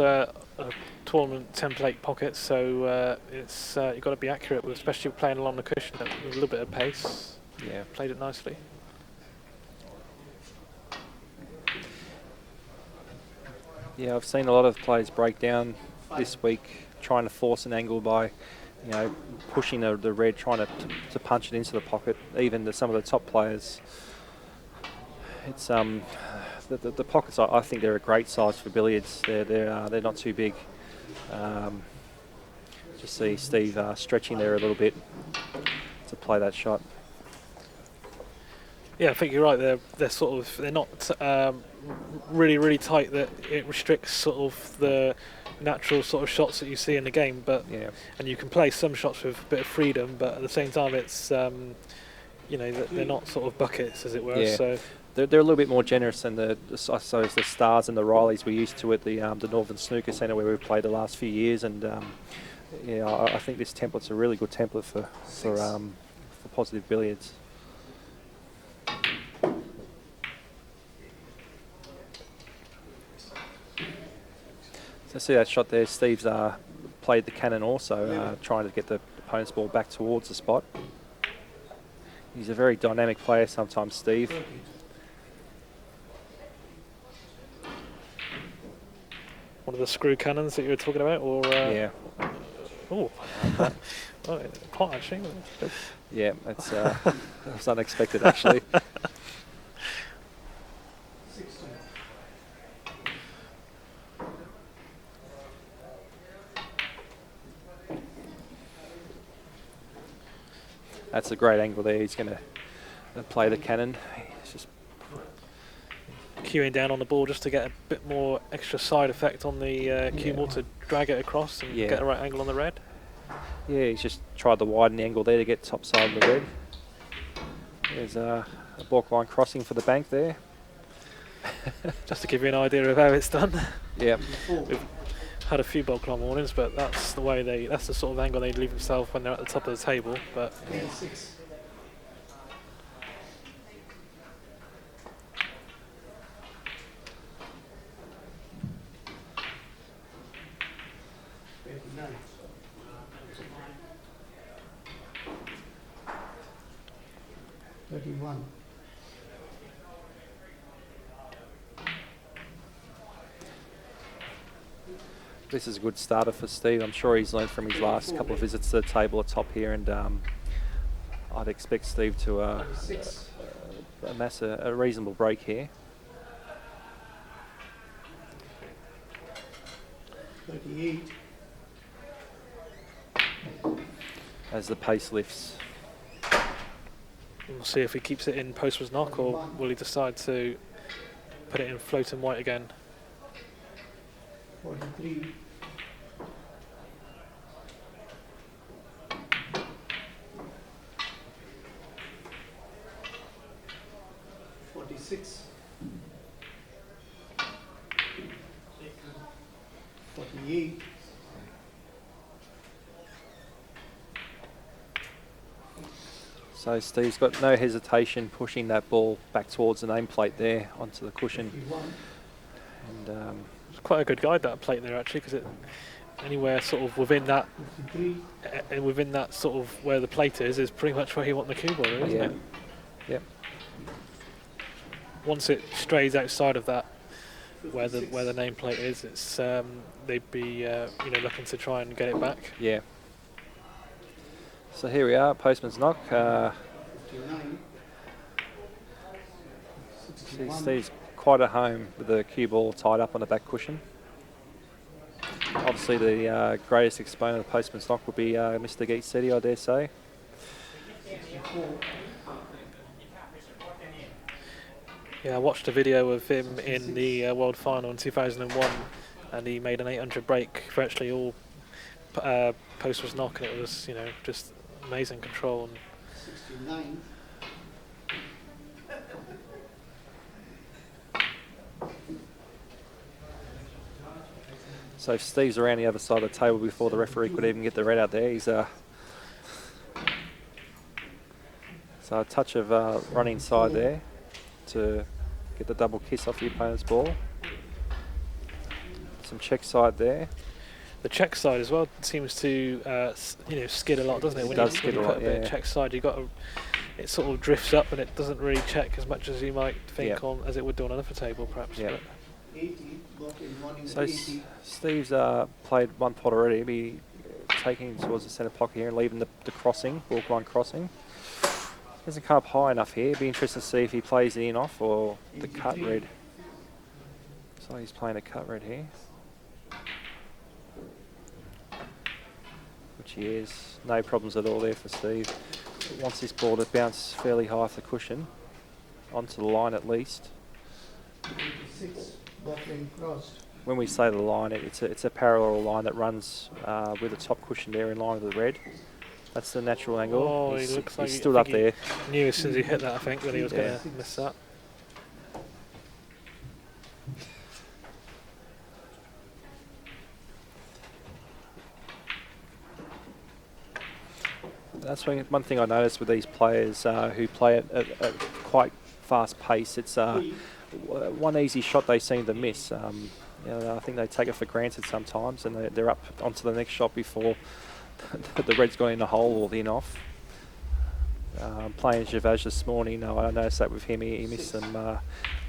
tournament template pockets, so it's you've got to be accurate with, especially playing along the cushion with a little bit of pace. Yeah, played it nicely. Yeah, I've seen a lot of players break down this week, trying to force an angle by, pushing the red, trying to punch it into the pocket. Even some of the top players. It's the pockets. I think they're a great size for billiards. They're not too big. Just see Steve stretching there a little bit to play that shot. Yeah, I think you're right. They're not really tight, that it restricts sort of the natural sort of shots that you see in the game. But and you can play some shots with a bit of freedom, but at the same time, it's they're not sort of buckets, as it were. Yeah. So they're a little bit more generous than the Stars and the Rileys we're used to at the Northern Snooker Centre, where we've played the last few years. And I think this template's a really good template for positive billiards. So see that shot there, Steve's played the cannon also, trying to get the opponent's ball back towards the spot. He's a very dynamic player sometimes, Steve. one of the screw cannons that you were talking about, or yeah. Oh, pot actually. Yeah, it's that was unexpected actually. That's a great angle there. He's going to play the cannon. He's just queuing down on the ball just to get a bit more extra side effect on the cue ball to drag it across and get the right angle on the red. Yeah, he's just tried to widen the angle there to get top side of the red. There's a balk line crossing for the bank there. Just to give you an idea of how it's done. Yeah. We've had a few balk line warnings, but that's the way that's the sort of angle they leave themselves when they're at the top of the table. But 6. This is a good starter for Steve. I'm sure he's learned from his last couple of visits to the table at top here, and I'd expect Steve to amass a reasonable break here. 38. As the pace lifts. we'll see if he keeps it in postman's knock, or will he decide to put it in floating white again. 43. 46. 48. So Steve's got no hesitation pushing that ball back towards the nameplate there onto the cushion. 51. And It's quite a good guide, that plate there, actually, because it anywhere sort of within that 53. and within that sort of where the plate is pretty much where you want the cue ball, isn't it? Yep. Once it strays outside of that, where the nameplate is, it's they'd be looking to try and get it back. Yeah. So here we are, postman's knock. 59. 61. Steve's quite at home with the cue ball tied up on the back cushion. Obviously, the greatest exponent of the postman's knock would be Mr. Geetsetti, I dare say. 64. Yeah, I watched a video of him in the World Final in 2001 and he made an 800 break. Virtually all post was knock, and it was, you know, just amazing control. And 69. So Steve's around the other side of the table before the referee could even get the red out there. He's so a touch of run inside there to get the double kiss off the opponent's ball. Some check side there. the check side as well seems to you know, skid a lot, doesn't it? It When does you, skid when a you lot, put a bit yeah. of check side, it sort of drifts up and it doesn't really check as much as you might think Yep. on as it would do on another table, perhaps. Yep. But 80, blocking running So 80. Steve's played one pot already. He'll be taking towards the centre pocket here and leaving the crossing, ball line crossing. Doesn't come up high enough here. Be interested to see if he plays it in off or the cut red. So he's playing a cut red here. Which he is. No problems at all there for Steve. Wants this ball to bounce fairly high off the cushion. Onto the line at least. 86, blocking crossed. When we say the line, it's a parallel line that runs with the top cushion there in line with the red. That's the natural angle. Oh, he he's looks like he's he- stood I up think he- there. knew as soon as he hit that, I think, that he was Yeah. going to miss that. That's one thing I noticed with these players who play at quite fast pace. It's one easy shot they seem to miss. You know, I think they take it for granted sometimes, and they're up onto the next shot before the red's gone in the hole or the in off. Playing Javage this morning, I noticed that with him. He missed some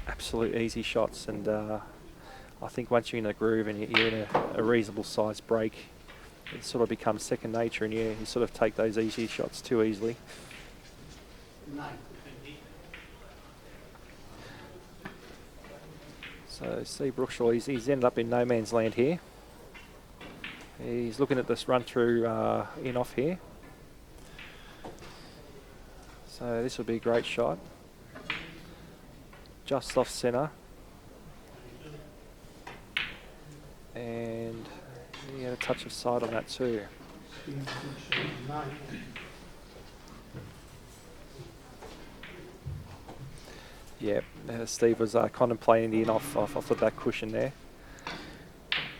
absolute easy shots, and I think once you're in a groove and you're in a reasonable sized break, it sort of becomes second nature, and you sort of take those easy shots too easily. 9. So Steve Brookshaw, he's ended up in no man's land here. He's looking at this run through in off here. So this would be a great shot. Just off centre. And he had a touch of side on that too. 9. Yeah, Steve was contemplating the in off the back cushion there.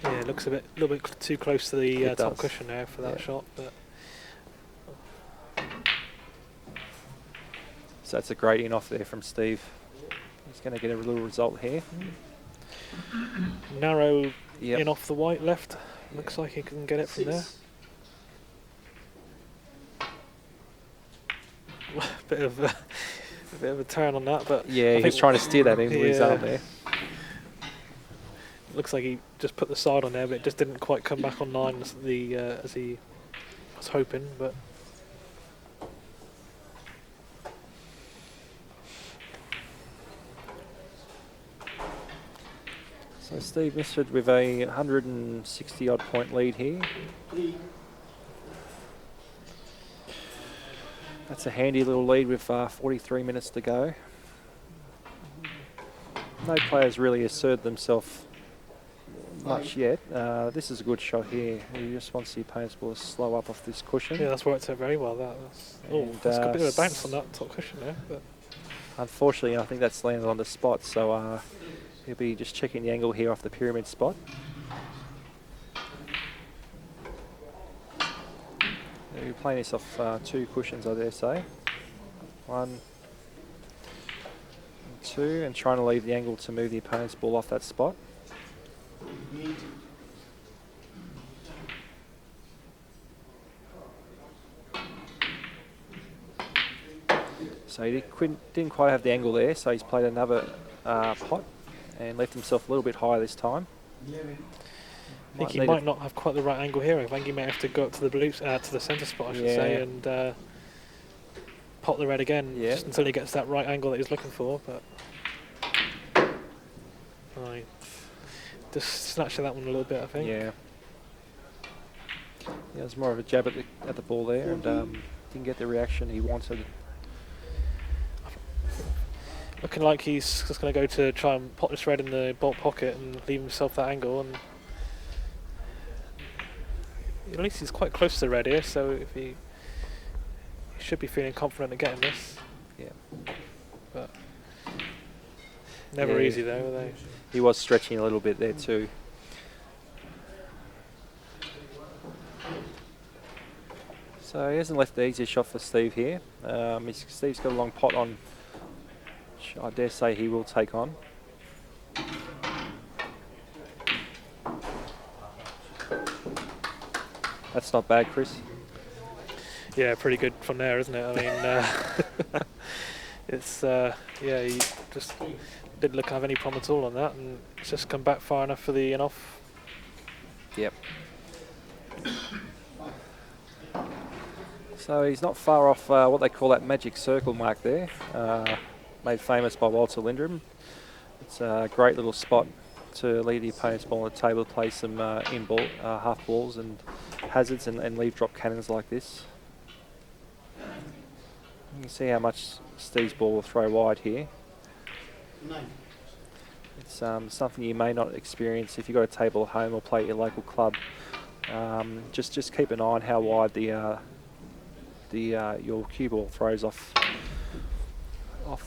Yeah, it looks a little bit too close to the It top does. cushion there for that Yeah. shot. But So that's a great in off there from Steve. He's going to get a little result here. narrow Yep. in off the white left. Looks like he can get it from there. 6. bit of a a turn on that, but Yeah, I he was think- trying to steer that in with his Yeah. arm there. looks like he just put the side on there, but it just didn't quite come back online as he was hoping. But So Steve Mifsud with a 160 odd point lead here. 3. That's a handy little lead with 43 minutes to go. No players really asserted themselves much yet. This is a good shot here. He just wants the opponent's ball to slow up off this cushion. yeah, that's worked out very well. And, That's got a bit of a bounce on that top cushion there. But Unfortunately, I think that's landed on the spot, so he'll be just checking the angle here off the pyramid spot. He'll be playing this off two cushions, I dare say. 1 and 2, and trying to leave the angle to move the opponent's ball off that spot. 8. So he didn't quite have the angle there, so he's played another pot and left himself a little bit higher this time. 11. I think he need might not have quite the right angle here. I think he may have to go up to the blue, to the centre spot, I should say, Yeah. and pot the red again, Yeah. just until he gets that right angle that he's looking for. But just snatched at that one a little bit, I think. Yeah. Yeah, it was more of a jab at the ball there, and didn't get the reaction he wanted. Looking like he's just going to go to try and pot this red in the bolt pocket and leave himself that angle, and at least he's quite close to the red here, so if he should be feeling confident of getting this. Yeah. But never Yeah. easy though, are they? He was stretching a little bit there too. So he hasn't left the easiest shot for Steve here. Steve's got a long pot on, which I dare say he will take on. That's not bad, Chris. Yeah, pretty good from there, isn't it? I mean, it's he just didn't look to have any problem at all on that, and it's just come back far enough for the in-off. Yep. So he's not far off what they call that magic circle mark there, made famous by Walter Lindrum. It's a great little spot to leave the opponent's ball on the table, play some in-ball, half balls and hazards and leave drop cannons like this. You can see how much Steve's ball will throw wide here. 9. It's something you may not experience if you've got a table at home or play at your local club. Just keep an eye on how wide your cue ball throws off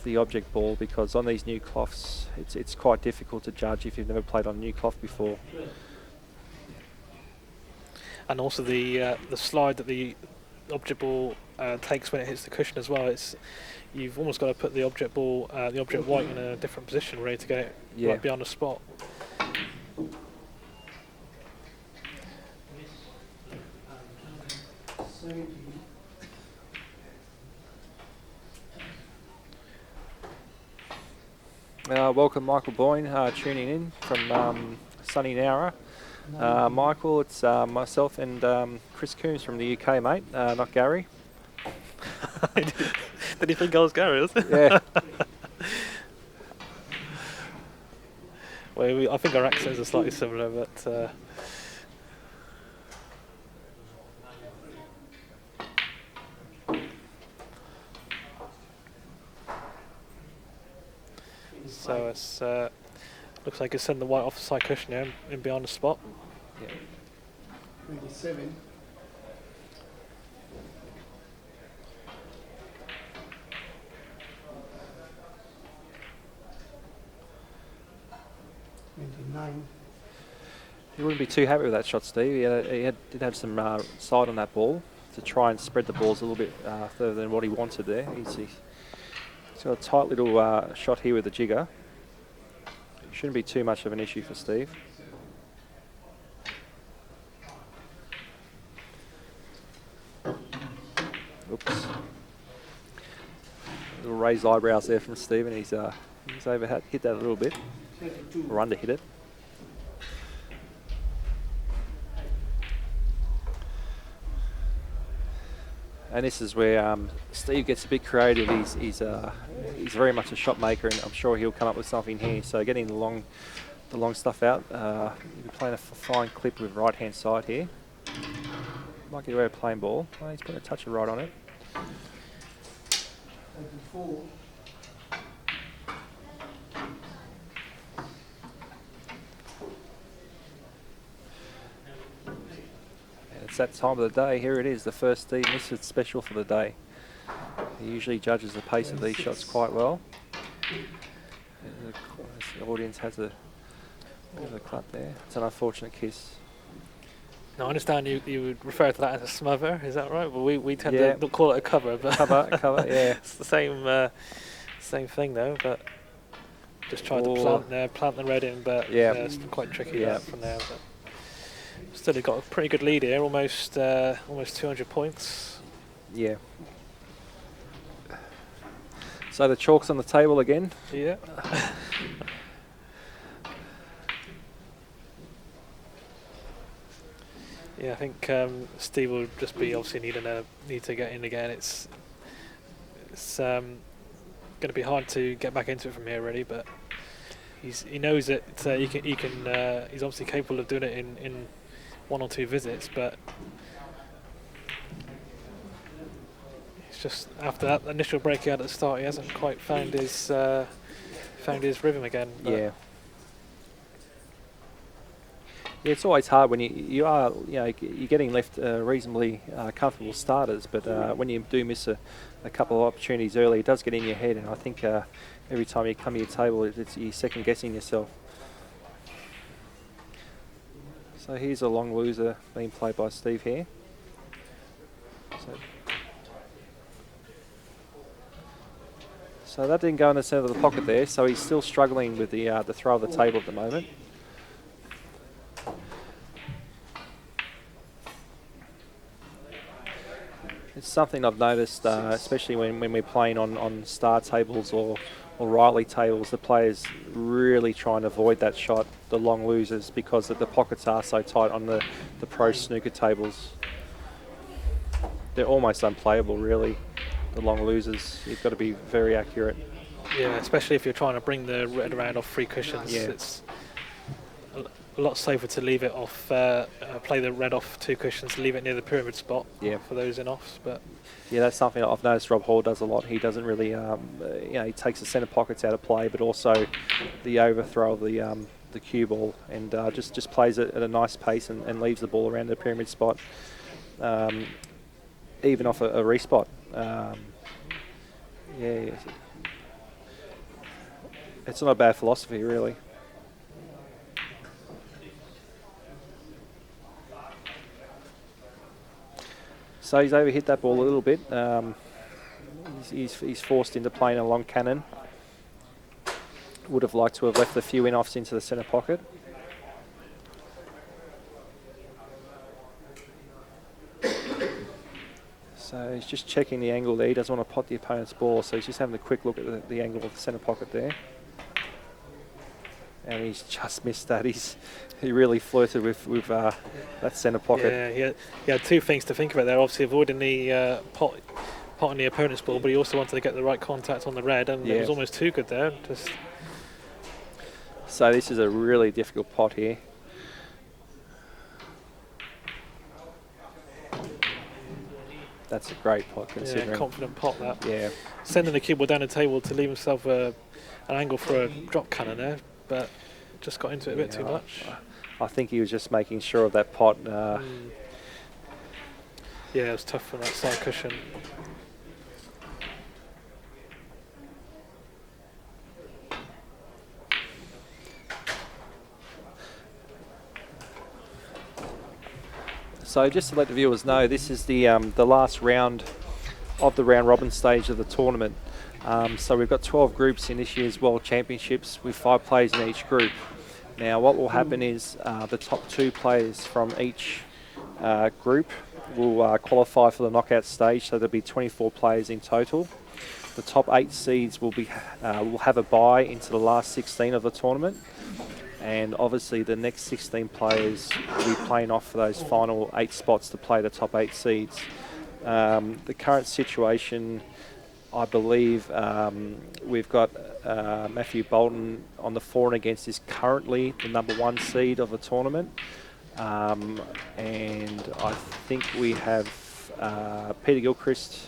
the object ball, because on these new cloths it's quite difficult to judge if you've never played on a new cloth before. And also the slide that the object ball takes when it hits the cushion as well. You've almost got to put the object ball, the object white, in a different position, ready to get it right beyond the spot. Welcome Michael Boyne, tuning in from sunny Nowra. Michael, it's myself and Chris Coombs from the UK, mate, not Gary. Did you think I was Gary? Was it? Yeah. Well, I think our accents are slightly similar, but so it's looks like it's sending the white off the side cushion here in beyond the spot. Yeah. 27. He wouldn't be too happy with that shot, Steve. He did have some side on that ball to try and spread the balls a little bit further than what he wanted there. He's got a tight little shot here with the jigger. Shouldn't be too much of an issue for Steve. Oops. Little raised eyebrows there from Steve, and he's hit that a little bit, or under hit it. And this is where Steve gets a bit creative. He's very much a shot maker, and I'm sure he'll come up with something here. So getting the long stuff out. He'll be playing a fine clip with right hand side here. Might get away with playing ball. Oh, he's putting a touch of right on it. 34. It's that time of the day. Here it is, the first Steve Mifsud special for the day. He usually judges the pace of these shots quite well. And the audience has a bit of a clap there. It's an unfortunate kiss. Now I understand you would refer to that as a smother, is that right? Well, we tend to call it a cover, but cover, yeah. It's the same thing though. But just trying to plant the red in, but it's quite tricky from there. But still, he got a pretty good lead here, almost 200 points. Yeah. So the chalk's on the table again. Yeah. Yeah, I think Steve will just be obviously need to get in again. It's going to be hard to get back into it from here, really. But he knows that he can. He's obviously capable of doing it in 1 or 2 visits, but it's just after that initial breakout at the start, he hasn't quite found his rhythm again. But Yeah, Yeah, it's always hard when you're getting left reasonably comfortable starters, but when you do miss a couple of opportunities early, it does get in your head, and I think every time you come to your table, you're second guessing yourself. So here's a long loser being played by Steve here. So that didn't go in the centre of the pocket there, so he's still struggling with the throw of the table at the moment. It's something I've noticed, especially when we're playing on star tables or Riley tables, the players really try and avoid that shot, the long losers, because the pockets are so tight on the pro snooker tables. They're almost unplayable, really, the long losers. You've got to be very accurate. Yeah, especially if you're trying to bring the red around off 3 cushions. Yeah. It's a lot safer to leave it off, play the red off 2 cushions, leave it near the pyramid spot for those in-offs. But yeah, that's something I've noticed Rob Hall does a lot. He doesn't really, he takes the centre pockets out of play, but also the overthrow of the cue ball, and just plays it at a nice pace and leaves the ball around the pyramid spot, even off a respot. It's not a bad philosophy, really. So he's overhit that ball a little bit. He's forced into playing a long cannon. Would have liked to have left a few in-offs into the centre pocket. So he's just checking the angle there. He doesn't want to pot the opponent's ball, so he's just having a quick look at the angle of the centre pocket there. And he's just missed that. He really flirted with that centre pocket. Yeah, he had 2 things to think about there. Obviously avoiding the pot on the opponent's ball, but he also wanted to get the right contact on the red, and it was almost too good there. So this is a really difficult pot here. That's a great pot, considering. Yeah, confident pot that. Yeah. Sending the cue ball down the table to leave himself an angle for a drop cannon there, but just got into it a bit too much. I think he was just making sure of that pot. Yeah, it was tough for that side cushion. So just to let the viewers know, this is the last round of the round robin stage of the tournament. So we've got 12 groups in this year's World Championships with 5 players in each group. Now what will happen is the top 2 players from each group will qualify for the knockout stage, so there'll be 24 players in total. The top 8 seeds will have a bye into the last 16 of the tournament, and obviously the next 16 players will be playing off for those final 8 spots to play the top 8 seeds. The current situation, I believe we've got Matthew Bolton on the for and against is currently the number 1 seed of the tournament. And I think we have Peter Gilchrist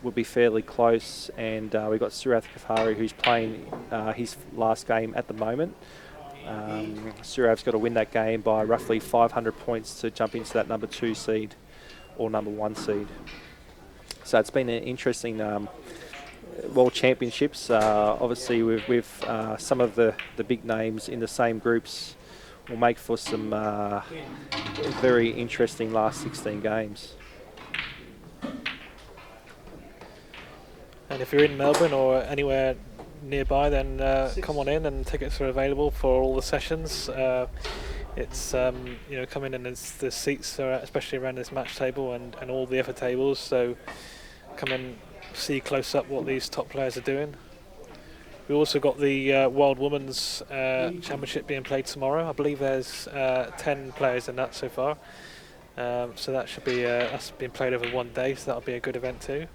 will be fairly close, and we've got Surath Kafari who's playing his last game at the moment. Surath's got to win that game by roughly 500 points to jump into that number 2 seed or number 1 seed. So it's been an interesting World Championships. Obviously with some of the big names in the same groups will make for some very interesting last 16 games. And if you're in Melbourne or anywhere nearby, then come on in, and tickets are available for all the sessions. It's come in, and the seats are especially around this match table and all the other tables, so come and see close up what these top players are doing. We also got the World Women's Championship being played tomorrow. I believe there's 10 players in that so far, so that should be that's been played over 1 day, so that'll be a good event too.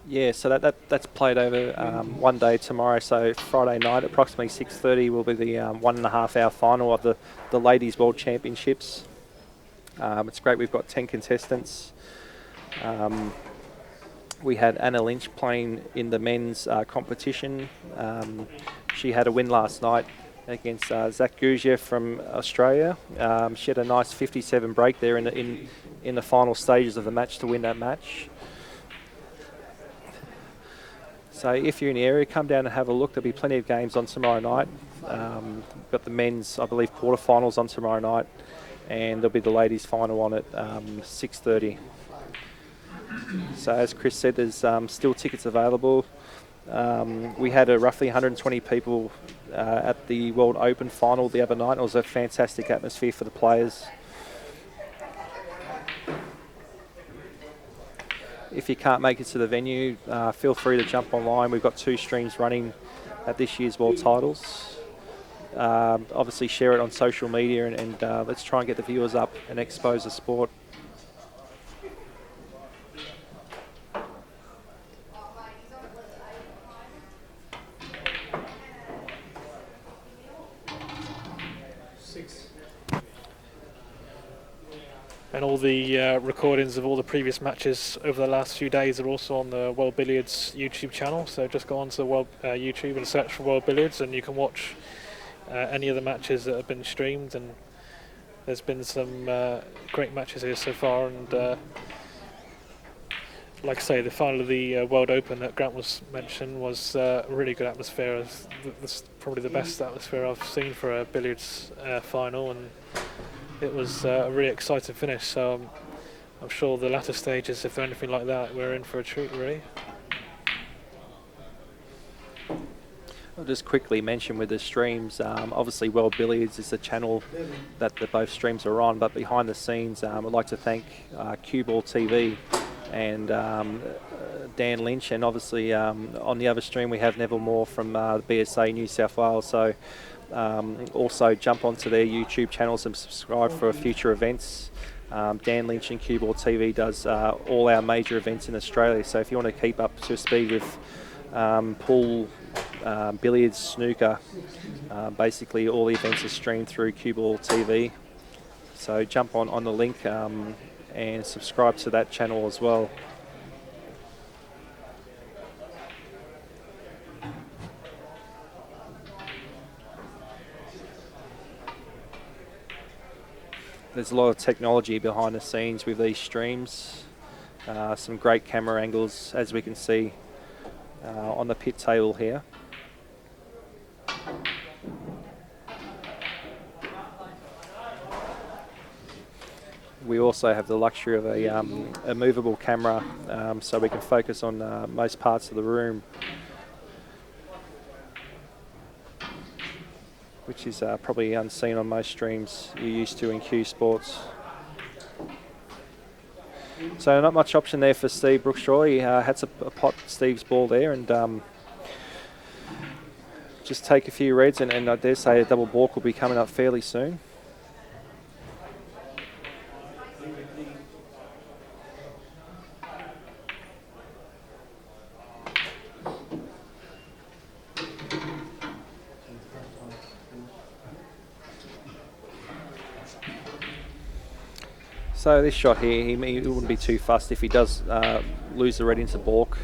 Yeah, so that's played over 1 day tomorrow. So Friday night, approximately 6:30, will be the 1.5 hour final of the Ladies World Championships. It's great. We've got 10 contestants. We had Anna Lynch playing in the men's competition. She had a win last night against Zach Guggia from Australia. She had a nice 57 break there in the final stages of the match to win that match. So if you're in the area, come down and have a look. There'll be plenty of games on tomorrow night. Got the men's, I believe, quarterfinals on tomorrow night, and there'll be the ladies' final on at 6:30. So as Chris said, there's still tickets available. We had roughly 120 people at the World Open final the other night. It was a fantastic atmosphere for the players. If you can't make it to the venue, feel free to jump online. We've got 2 streams running at this year's World Titles. Obviously share it on social media and let's try and get the viewers up and expose the sport. And all the recordings of all the previous matches over the last few days are also on the World Billiards YouTube channel. So just go onto the World YouTube and search for World Billiards, and you can watch any of the matches that have been streamed. And there's been some great matches here so far. And like I say, the final of the World Open that Grant was mentioned was a really good atmosphere. It's probably the best atmosphere I've seen for a billiards final, and it was a really exciting finish. So I'm sure the latter stages, if they're anything like that, we're in for a treat, really. I'll just quickly mention with the streams, obviously World Billiards is the channel that both streams are on, but behind the scenes, I'd like to thank Cue Ball TV and Dan Lynch, and obviously on the other stream we have Neville Moore from the BSA New South Wales. So also jump onto their YouTube channels and subscribe for future events. Dan Lynch and Cue Ball TV does all our major events in Australia, so if you want to keep up to speed with pool, billiards, snooker, basically all the events are streamed through Cue Ball TV. So jump on the link and subscribe to that channel as well. There's a lot of technology behind the scenes with these streams. Some great camera angles, as we can see on the pit table here. We also have the luxury of a movable camera, so we can focus on most parts of the room, which is probably unseen on most streams you're used to in Q Sports. So not much option there for Steve Brookshaw. He had to pot Steve's ball there and just take a few reds, and I dare say a double balk will be coming up fairly soon. So this shot here, he wouldn't be too fussed if he does lose the red into balk.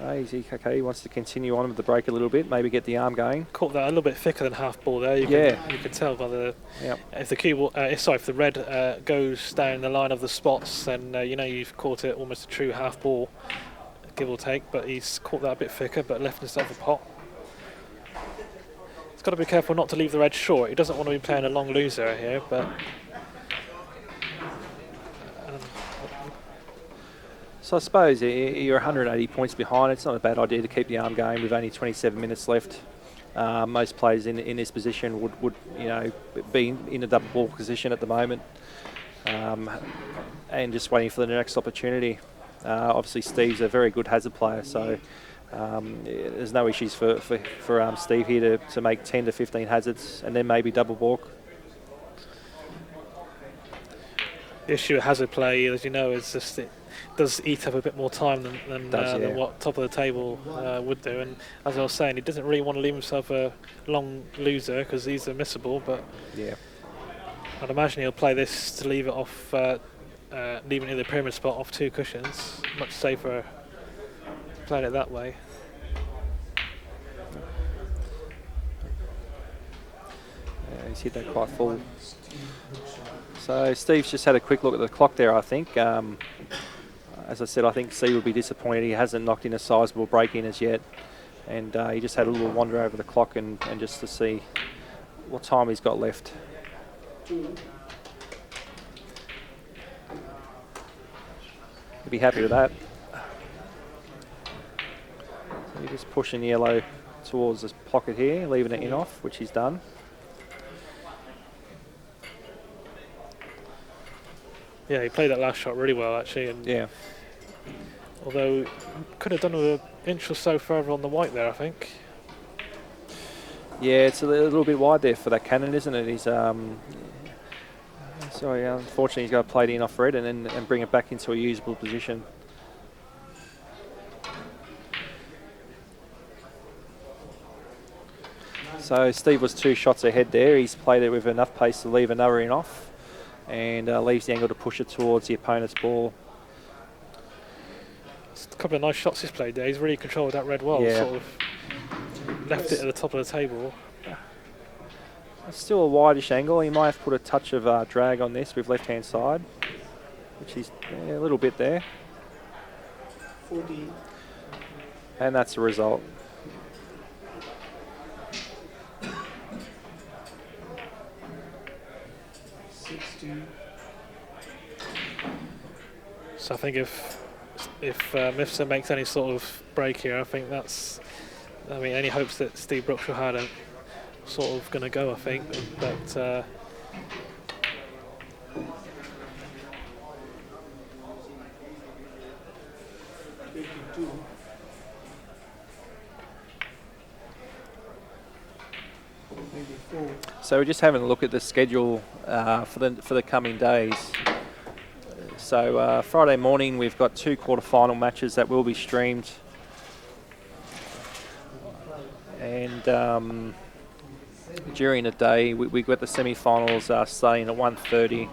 He wants to continue on with the break a little bit, maybe get the arm going. Caught that a little bit thicker than half ball there. You can tell by the if the cue ball, if the red goes down the line of the spots, then you know you've caught it almost a true half ball, give or take. But he's caught that a bit thicker, but left instead of the pot. He's got to be careful not to leave the red short. He doesn't want to be playing a long loser here, but. So I suppose you're 180 points behind. It's not a bad idea to keep the arm going with only 27 minutes left. Most players in this position would be in a double ball position at the moment, and just waiting for the next opportunity. Obviously, Steve's a very good hazard player, so there's no issues for Steve here to make 10 to 15 hazards and then maybe double balk. The issue with hazard play, as you know, is just it does eat up a bit more time than what top of the table would do. And as I was saying, he doesn't really want to leave himself a long loser because he's a missable. But yeah, I'd imagine he'll play this to leave it off, leaving it in the pyramid spot off 2 cushions. Much safer playing it that way. He's hit that quite full. So Steve's just had a quick look at the clock there, I think. As I said, I think Steve would be disappointed. He hasn't knocked in a sizable break in as yet. And he just had a little wander over the clock and just to see what time he's got left. Two. He'll be happy with that. So he's just pushing yellow towards this pocket here, leaving it in off, which he's done. Yeah, he played that last shot really well, actually. And Yeah. although could have done with an inch or so further on the white there, I think. Yeah, it's a little bit wide there for that cannon, isn't it? He's sorry, unfortunately he's got to play it in off red and bring it back into a usable position. So Steve was 2 shots ahead there. He's played it with enough pace to leave another in off and leaves the angle to push it towards the opponent's ball. It's a couple of nice shots he's played there. He's really controlled that red well. Yeah. Sort of left it at the top of the table. It's still a wideish angle. He might have put a touch of drag on this with left-hand side, which is a little bit there. 14. And that's the result. So I think if Mifsud makes any sort of break here, I think that's, I mean, any hopes that Steve Brookshaw had are sort of going to go, I think. But 22. Maybe 4. So we're just having a look at the schedule for the coming days. So Friday morning we've got 2 quarter-final matches that will be streamed, and during the day we've got the semi-finals starting at 1:30.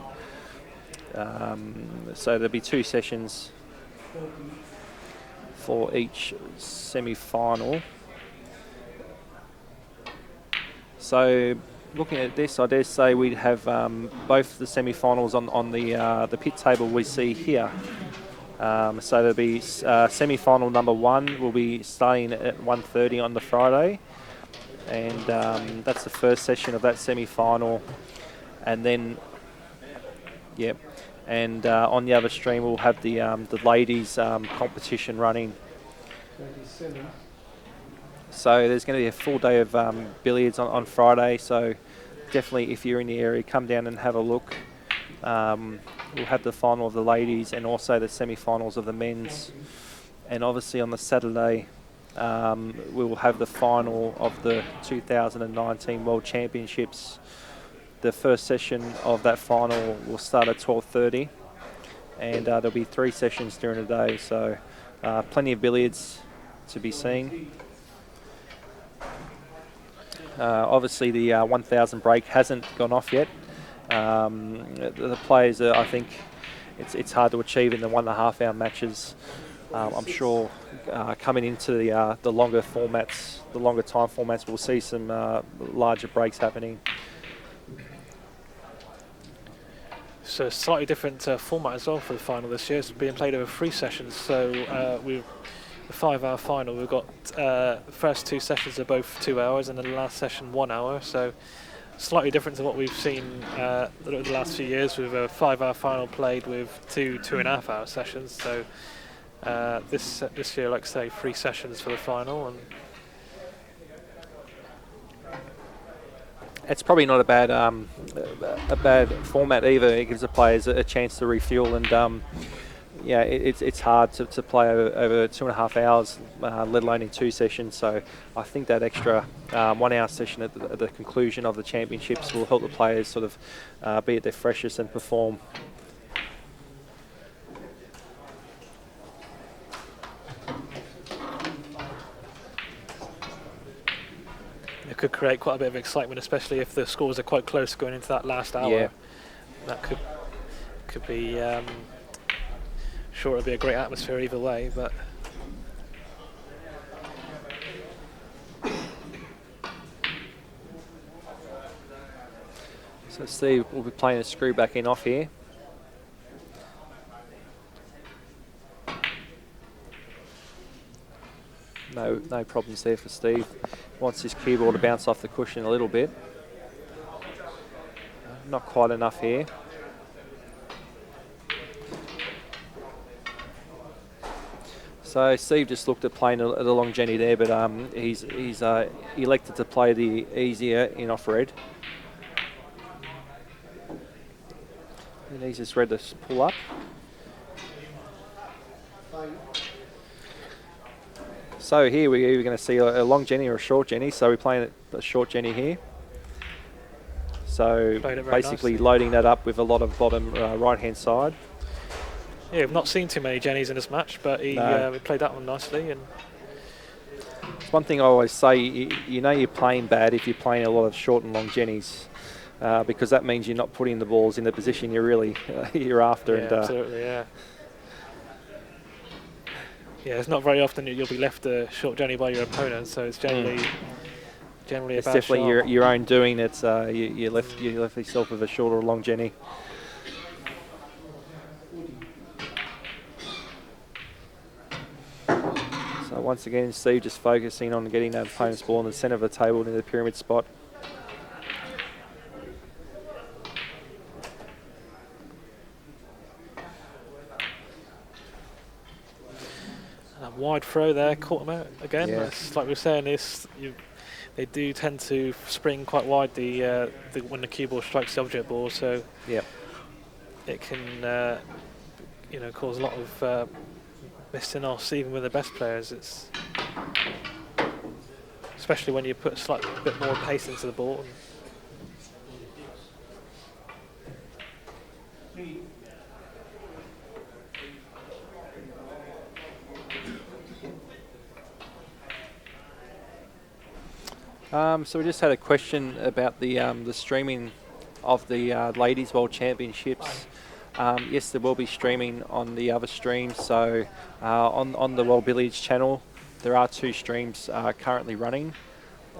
So there'll be 2 sessions for each semi-final. So looking at this, I dare say we'd have both the semi-finals on the pit table we see here. So there'll be semi-final number 1 will be starting at 1:30 on the Friday, and that's the first session of that semi-final. And then, on the other stream we'll have the ladies competition running. 27. So there's going to be a full day of billiards on Friday, so definitely if you're in the area, come down and have a look. We'll have the final of the ladies and also the semi-finals of the men's. And obviously on the Saturday, we will have the final of the 2019 World Championships. The first session of that final will start at 12:30, and there'll be 3 sessions during the day, so plenty of billiards to be seen. Obviously the 1,000 break hasn't gone off yet. The players, I think it's hard to achieve in the 1.5 hour matches. I'm sure coming into the longer formats, the longer time formats, we'll see some larger breaks happening. So slightly different format as well for the final this year. It's being played over 3 sessions. So the 5-hour final, we've got the first 2 sessions are both 2 hours, and then the last session 1 hour. So slightly different to what we've seen the last few years, with a 5-hour final played with 2.5 hour sessions. So this year, like I say, 3 sessions for the final, and it's probably not a bad format either. It gives the players a chance to refuel, and it's hard to play over 2.5 hours, let alone in 2 sessions. So I think that extra 1 hour session at the conclusion of the championships will help the players sort of be at their freshest and perform. it could create quite a bit of excitement, especially if the scores are quite close going into that last hour. Yeah. That could be. Sure, it'll be a great atmosphere either way, but. So Steve will be playing a screw back in off here. No problems there for Steve. Wants his cue ball to bounce off the cushion a little bit. Not quite enough here. So Steve just looked at playing a long Jenny there, but he's elected to play the easier in off red. And he's just red to pull up. So here we're going to see a long Jenny or a short Jenny. So we're playing a short Jenny here. So basically nicely. loading that up with a lot of bottom right-hand side. Yeah, we've not seen too many Jennies in this match, but he played that one nicely. And It's one thing I always say, you know you're playing bad if you're playing a lot of short and long Jennies, because that means you're not putting the balls in the position you're really you're after. yeah, And absolutely, yeah. Yeah, it's not very often that you'll be left a short Jenny by your opponent, so it's generally a it's bad definitely shot. your own doing. It's you left yourself with a short or a long Jenny. So once again, Steve just focusing on getting that opponent's ball in the centre of the table in the pyramid spot. And a wide throw there, caught him out again. Yeah. That's, like we were saying, they do tend to spring quite wide when the cue ball strikes the object ball, so Yep. it can cause a lot of missing off even with the best players. It's especially when you put a slightly bit more pace into the ball. So we just had a question about the streaming of the Ladies World Championships. Yes, there will be streaming on the other streams. So on the World Billiards channel, there are 2 streams currently running,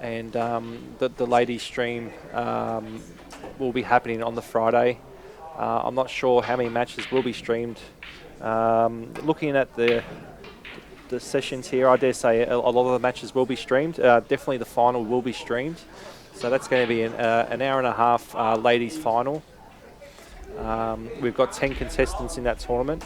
and the ladies stream will be happening on the Friday. I'm not sure how many matches will be streamed. Looking at the sessions here, I dare say a lot of the matches will be streamed. Definitely the final will be streamed. So that's going to be an hour and a half ladies final. We've got 10 contestants in that tournament.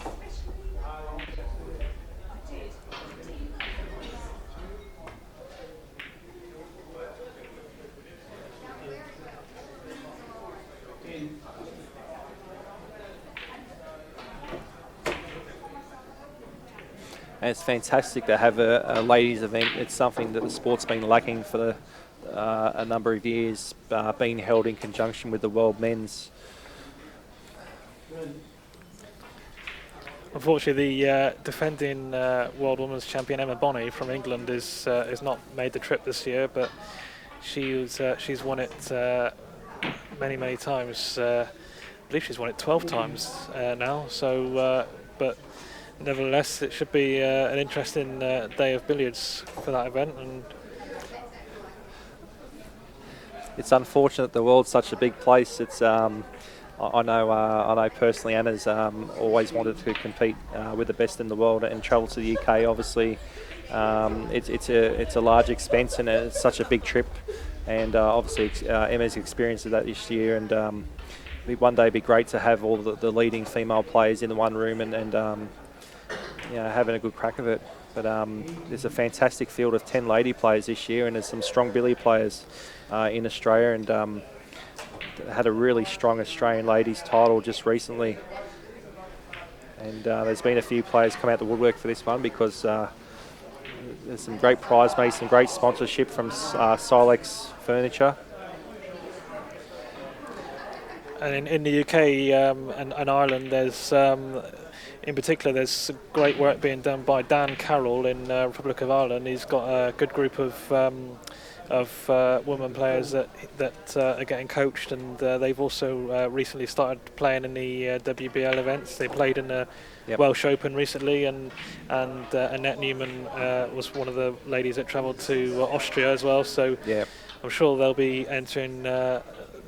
And it's fantastic to have a ladies event. It's something that the sport's been lacking for a number of years, being held in conjunction with the World Men's. Unfortunately, the defending World Women's Champion Emma Bonney from England is not made the trip this year, but she's won it many times. I believe she's won it 12 times now. So, but nevertheless, it should be an interesting day of billiards for that event. And it's unfortunate the world's such a big place. It's I know personally Anna's always wanted to compete with the best in the world and travel to the UK. Obviously, it's a large expense and it's such a big trip. And obviously Emma's experienced that this year. And one day it'd be great to have all the leading female players in the one room and having a good crack of it. But there's a fantastic field of 10 lady players this year, and there's some strong billy players in Australia, and had a really strong Australian ladies title just recently. And there's been a few players come out the woodwork for this one because there's some great prize money, some great sponsorship from Silex Furniture. And in the UK and Ireland, there's in particular there's great work being done by Dan Carroll in Republic of Ireland. He's got a good group of women players that are getting coached, and they've also recently started playing in the WBL events. They played in the Welsh Open recently, and Annette Newman was one of the ladies that travelled to Austria as well. So I'm sure they'll be entering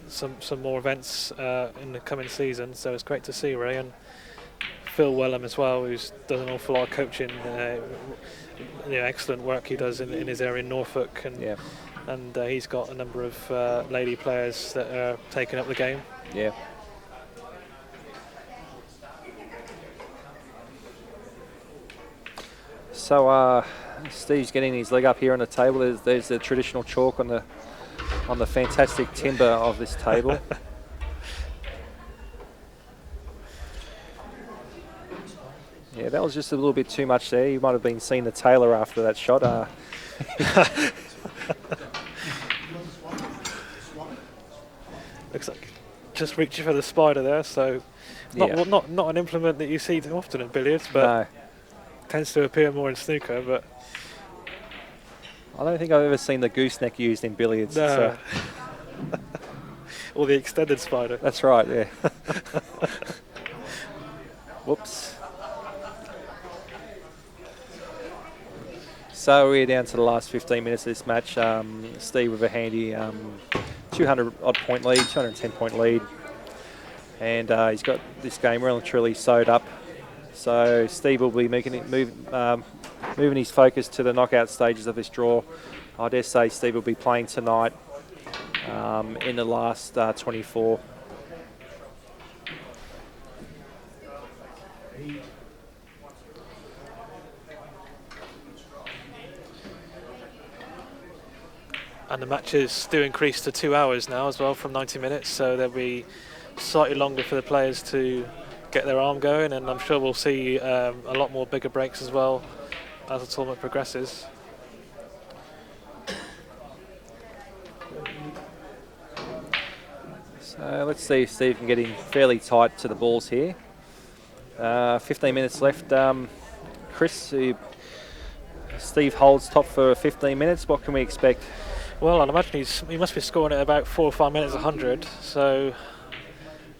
some more events in the coming season. So it's great to see Ray and Phil Wellham as well, who's done an awful lot of coaching. Excellent work he does in his area in Norfolk, and he's got a number of lady players that are taking up the game. Yeah. So Steve's getting his leg up here on the table. There's the traditional chalk on the fantastic timber of this table. Yeah, that was just a little bit too much there. You might have been seeing the tailor after that shot. Looks like just reaching for the spider there. So not an implement that you see too often in billiards, but tends to appear more in snooker. But I don't think I've ever seen the gooseneck used in billiards. No. Or the extended spider. That's right, yeah. Whoops. So we're down to the last 15 minutes of this match. Steve with a handy 200-odd point lead, 210-point lead. And he's got this game really truly sewed up. So Steve will be moving his focus to the knockout stages of this draw. I dare say Steve will be playing tonight in the last 24. And the matches do increase to 2 hours now as well from 90 minutes, so there'll be slightly longer for the players to get their arm going, and I'm sure we'll see a lot more bigger breaks as well as the tournament progresses. So let's see if Steve can get in fairly tight to the balls here. 15 minutes left. Chris, Steve holds top for 15 minutes. What can we expect? Well, I'd imagine he must be scoring at about 4 or 5 minutes 100. So,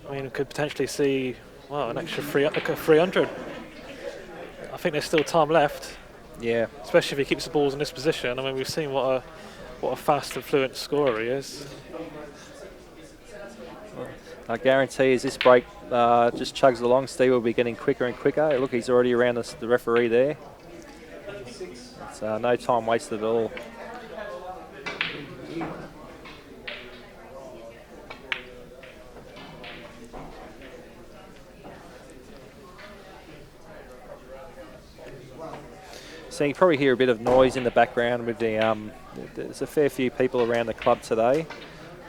I mean, we could potentially see an extra 300. I think there's still time left. Yeah, especially if he keeps the balls in this position. I mean, we've seen what a fast and fluent scorer he is. I guarantee as this break just chugs along, Steve will be getting quicker and quicker. Look, he's already around the referee there. It's no time wasted at all. So you probably hear a bit of noise in the background with there's a fair few people around the club today.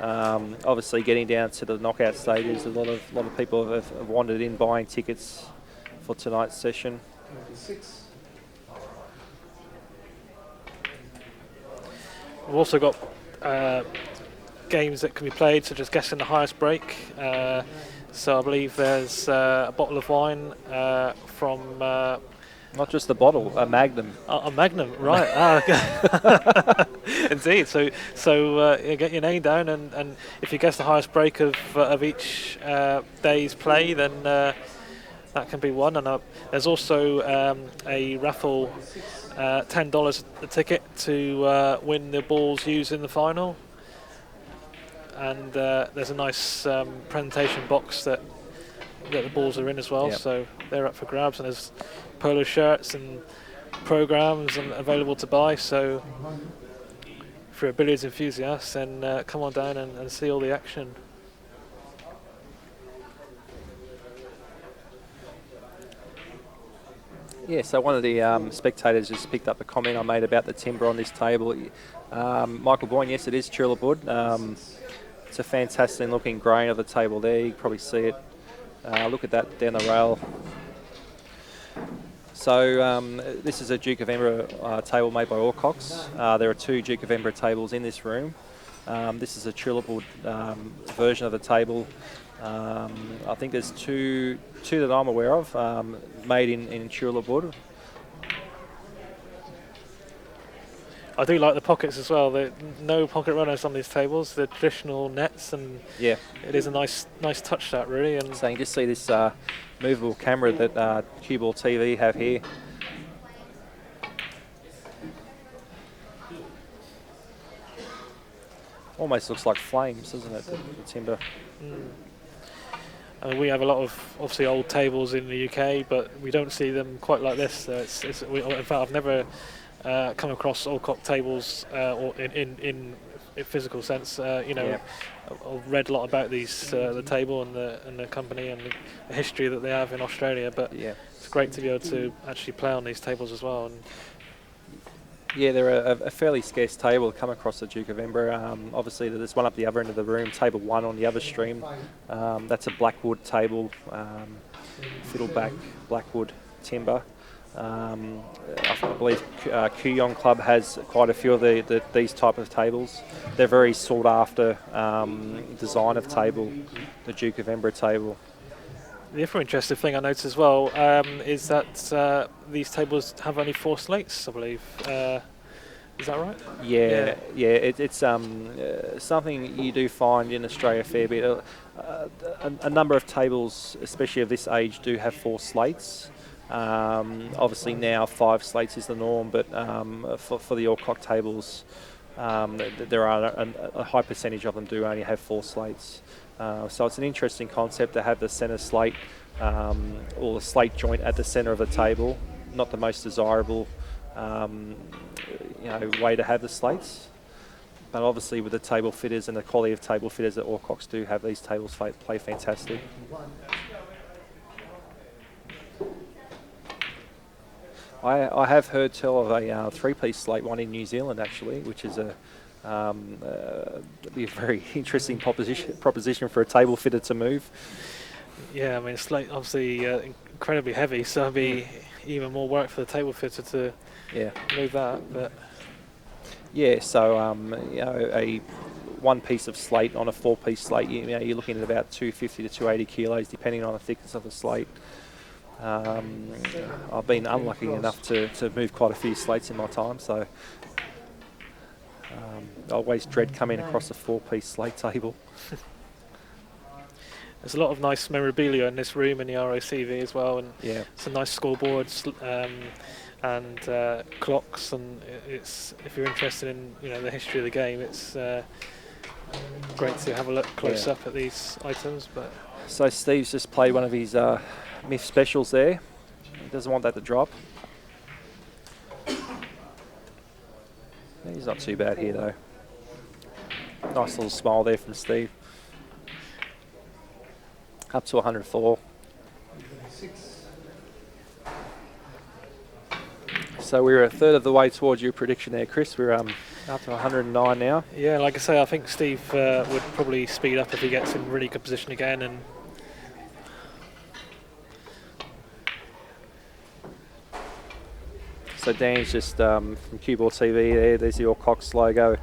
Obviously getting down to the knockout stages, a lot of people have wandered in buying tickets for tonight's session. We've also got games that can be played, such as guessing the highest break. So I believe there's a bottle of wine from... Not just the bottle, a Magnum. A Magnum, right. Indeed. So you get your name down, and if you guess the highest break of each day's play, then that can be won. And there's also a raffle, $10 a ticket to win the balls used in the final. And there's a nice presentation box that the balls are in as well. Yep. So they're up for grabs, and there's polo shirts and programs and available to buy. So if you're a billiards enthusiast, then come on down and see all the action. Yeah, so one of the spectators just picked up a comment I made about the timber on this table. Michael Boyne, yes, it is Chula Wood. It's a fantastic looking grain of the table there. You can probably see it. Look at that down the rail. So this is a Duke of Edinburgh table made by Orcox. There are 2 Duke of Edinburgh tables in this room. This is a tulip wood version of the table. I think there's two that I'm aware of, made in tulip wood. I do like the pockets as well. No pocket runners on these tables. The traditional nets, and yeah, it is a nice touch, that really. And so you can just see this movable camera that Cue Ball TV have here. almost looks like flames, doesn't it? The timber. We have a lot of obviously old tables in the UK, but we don't see them quite like this. In fact, I've never come across Alcock tables or in physical sense. I've read a lot about these the table and the company and the history that they have in Australia. But it's great to be able to actually play on these tables as well. And yeah, they're a fairly scarce table to come across the Duke of Edinburgh. Obviously, there's one up the other end of the room, table 1 on the other stream. That's a blackwood table, fiddleback blackwood timber. I believe Kooyong Club has quite a few of these type of tables. They're very sought after design of table, the Duke of Edinburgh table. the other interesting thing I noticed as well is that these tables have only 4 slates, I believe. Is that right? Yeah. It's something you do find in Australia a fair bit. A number of tables, especially of this age, do have 4 slates. Obviously now 5 slates is the norm, but for the Alcock tables, there are a high percentage of them do only have 4 slates. So it's an interesting concept to have the centre slate or the slate joint at the centre of the table. Not the most desirable way to have the slates, but obviously with the table fitters and the quality of table fitters that Alcocks do have, these tables play fantastic. I have heard tell of a 3-piece slate one in New Zealand actually, which is be a very interesting proposition for a table fitter to move. Yeah, I mean, it's like obviously incredibly heavy, so it'd be even more work for the table fitter to move that. But yeah, so a 1 piece of slate on a 4-piece slate, you're looking at about 250 to 280 kilos, depending on the thickness of the slate. I've been unlucky enough to move quite a few slates in my time, so I always dread coming across a 4-piece slate table. there's a lot of nice memorabilia in this room in the RACV as well, and some nice scoreboards and clocks, and it's, if you're interested in the history of the game, it's great to have a look close up at these items. But so Steve's just played one of his Miff specials there. He doesn't want that to drop. He's not too bad here though. Nice little smile there from Steve. Up to 104. So we're a third of the way towards your prediction there, Chris. We're up to 109 now. yeah, like I say, I think Steve would probably speed up if he gets in really good position again. And so Dan's just from Q-Ball TV there. There's the Alcocks logo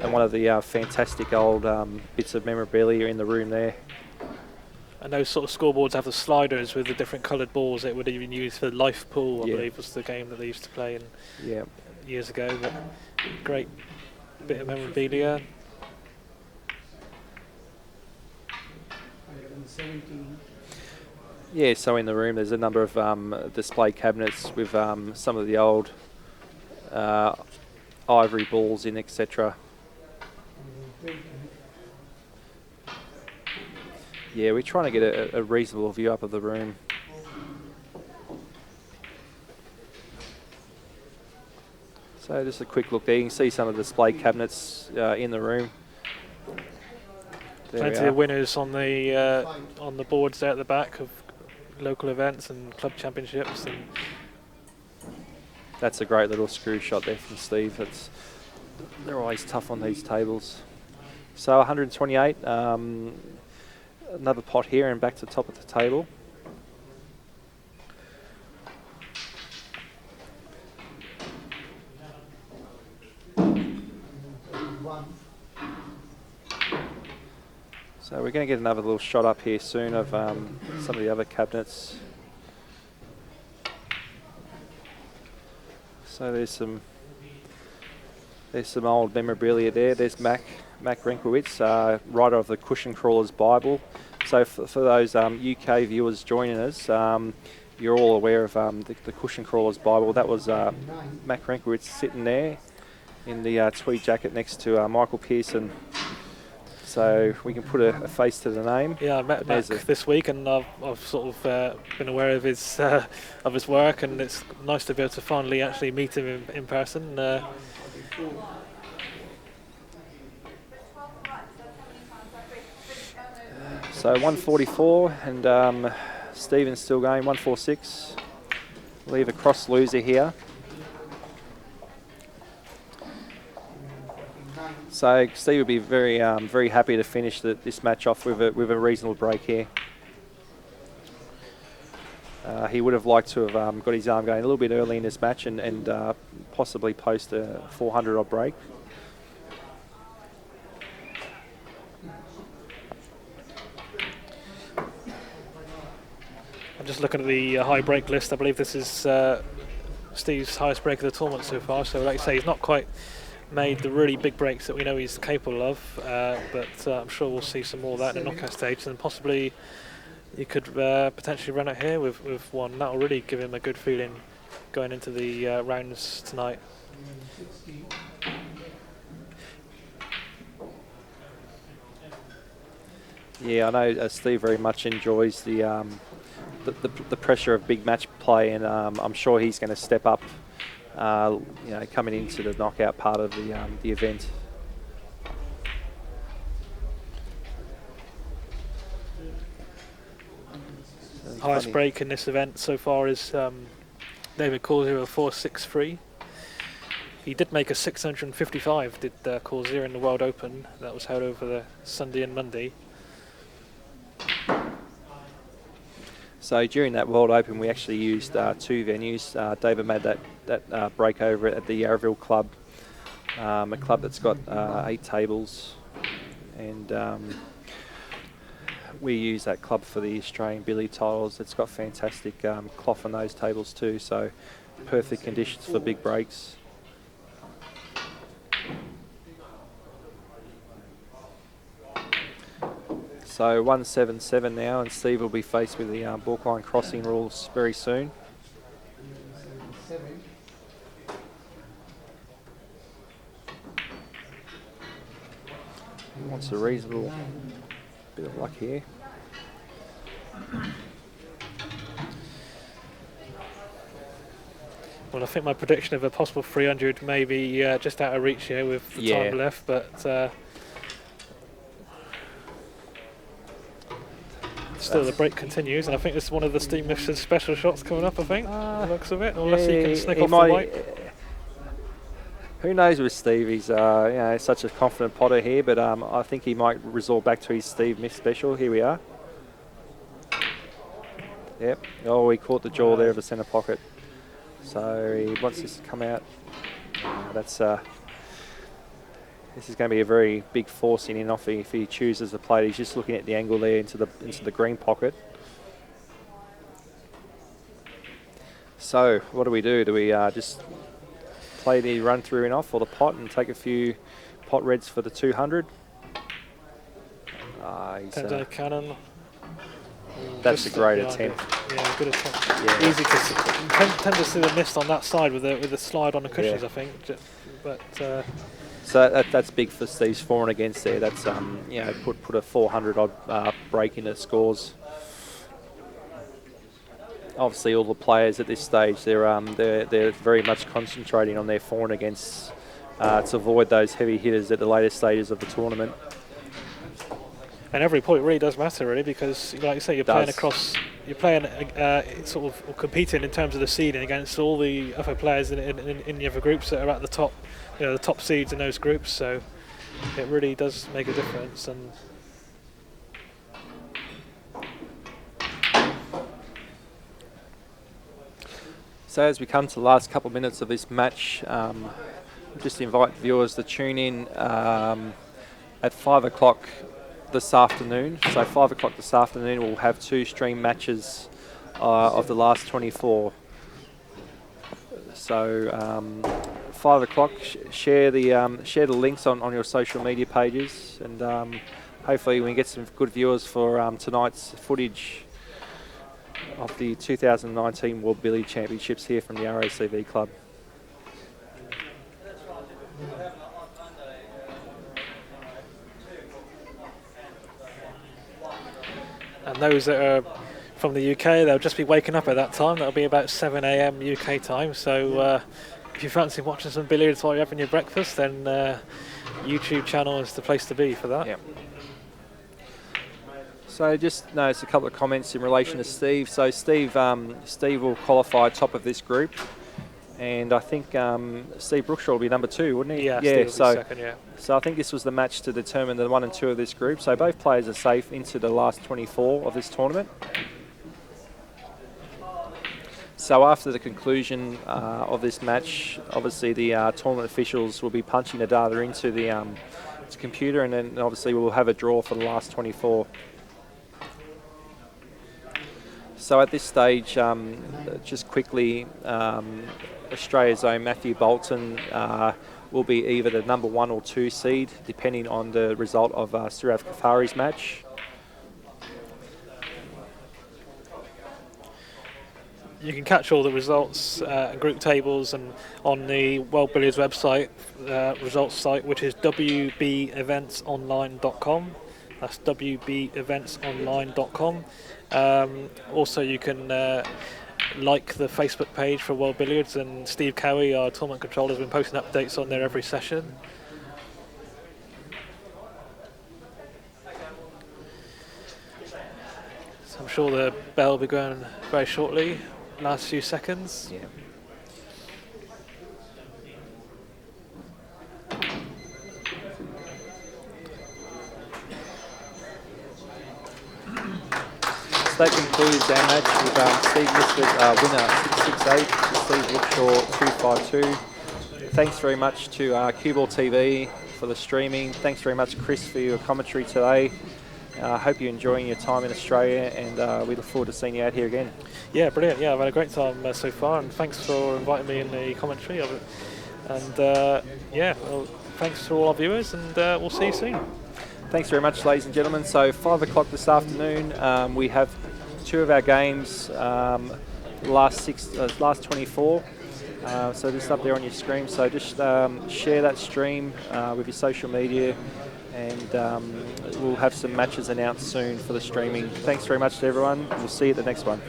and one of the fantastic old bits of memorabilia in the room there. and those sort of scoreboards have the sliders with the different coloured balls that would even use for life pool, I believe was the game that they used to play years ago. But great bit of memorabilia. 117. Yeah, so in the room there's a number of display cabinets with some of the old ivory balls in, etc. Yeah, we're trying to get a reasonable view up of the room. So just a quick look there. You can see some of the display cabinets in the room. There Plenty of winners on the boards there at the back of local events and club championships. And that's a great little screw shot there from Steve. They're always tough on these tables. So 128. Another pot here and back to the top of the table. So we're going to get another little shot up here soon of some of the other cabinets. So there's some old memorabilia there. There's Mac Renkowitz, writer of the Cushion Crawler's Bible. So for those UK viewers joining us, you're all aware of the Cushion Crawler's Bible. That was Mac Renkowitz sitting there in the tweed jacket next to Michael Pearson so we can put a face to the name. Yeah, I met Mac this week, and I've sort of been aware of his work, and it's nice to be able to finally actually meet him in person. So 144, and Stephen's still going 146. Leave a cross loser here. So Steve would be very very happy to finish this match off with a reasonable break here. He would have liked to have got his arm going a little bit early in this match and possibly post a 400 odd break. I'm just looking at the high break list. I believe this is Steve's highest break of the tournament so far. So, like you say, he's not quite made the really big breaks that we know he's capable of, but I'm sure we'll see some more of that in the knockout stage, and possibly you could potentially run it here with one. That'll really give him a good feeling going into the rounds tonight. Yeah, I know Steve very much enjoys the pressure of big match play, and I'm sure he's going to step up, coming into the knockout part of the event. Highest break in this event so far is David Corsier with 463. He did make a 655, did Corsier in the World Open. That was held over the Sunday and Monday. So during that World Open, we actually used two venues. David made that break over at the Yarraville Club, a club that's got 8 tables, and we use that club for the Australian billiard titles. It's got fantastic cloth on those tables too, so perfect conditions for big breaks. So 177 now, and Steve will be faced with the balkline crossing rules very soon. He wants a reasonable bit of luck here. Well, I think my prediction of a possible 300 may be just out of reach here with the time left, but still the break continues, and I think this is one of the Steve Mifsud special shots coming up, I think, the looks of it, unless he can sneak off the white. Who knows with Steve? He's such a confident potter here, but I think he might resort back to his Steve Miff special. Here we are. Yep. Oh, he caught the jaw there of the centre pocket. So he wants this to come out. This is going to be a very big forcing in off if he chooses to play. He's just looking at the angle there into the green pocket. So what do we do? Do we just play the run through and off or the pot and take a few pot reds for the 200? Cannon. That's a great attempt. Yeah, good attempt. Yeah. Easy to tend to see the mist on that side with the slide on the cushions, I think. But so that's big for Steve's for and against there. That's put a 400 odd break into scores. Obviously, all the players at this stage they're very much concentrating on their for and against to avoid those heavy hitters at the later stages of the tournament. And every point really does matter, really, because, like you say, you're playing sort of competing in terms of the seeding against all the other players in the other groups that are at the top, the top seeds in those groups. So it really does make a difference. And so as we come to the last couple of minutes of this match, just invite viewers to tune in at 5 o'clock this afternoon. So 5 o'clock this afternoon we'll have 2 stream matches of the last 24. So 5 o'clock, share the links on your social media pages, and hopefully we can get some good viewers for tonight's footage of the 2019 World Billiard Championships here from the RACV Club. and those that are from the UK, they'll just be waking up at that time. That'll be about 7 a.m. UK time. So if you fancy watching some billiards while you're having your breakfast, then YouTube channel is the place to be for that. Yeah. So just notice a couple of comments in relation to Steve. So Steve will qualify top of this group, and I think Steve Brookshaw will be number 2, wouldn't he? Yeah, Steve will be second, yeah. So I think this was the match to determine the 1 and 2 of this group. So both players are safe into the last 24 of this tournament. So after the conclusion of this match, obviously the tournament officials will be punching the data into the computer, and then obviously we'll have a draw for the last 24. So at this stage, just quickly, Australia's own Matthew Bolton will be either the number 1 or 2 seed, depending on the result of Surav Kafari's match. You can catch all the results and group tables and on the World Billiards website, results site, which is wbeventsonline.com. That's wbeventsonline.com. Also, you can like the Facebook page for World Billiards, and Steve Cowie, our tournament controller, has been posting updates on there every session. So I'm sure the bell will be going very shortly. Last few seconds. Yeah. So that concludes our match with Steve Mifsud, winner 668, Steve Brookshaw 252. Thanks very much to Q-Ball TV for the streaming. Thanks very much, Chris, for your commentary today. I hope you're enjoying your time in Australia, and we look forward to seeing you out here again. Yeah, brilliant. Yeah, I've had a great time so far, and thanks for inviting me in the commentary of it. And yeah, well, thanks to all our viewers, and we'll see you soon. Thanks very much, ladies and gentlemen. So 5 o'clock this afternoon, we have 2 of our games, last 24. So just up there on your screen. So just share that stream with your social media, and we'll have some matches announced soon for the streaming. Thanks very much to everyone. We'll see you at the next one.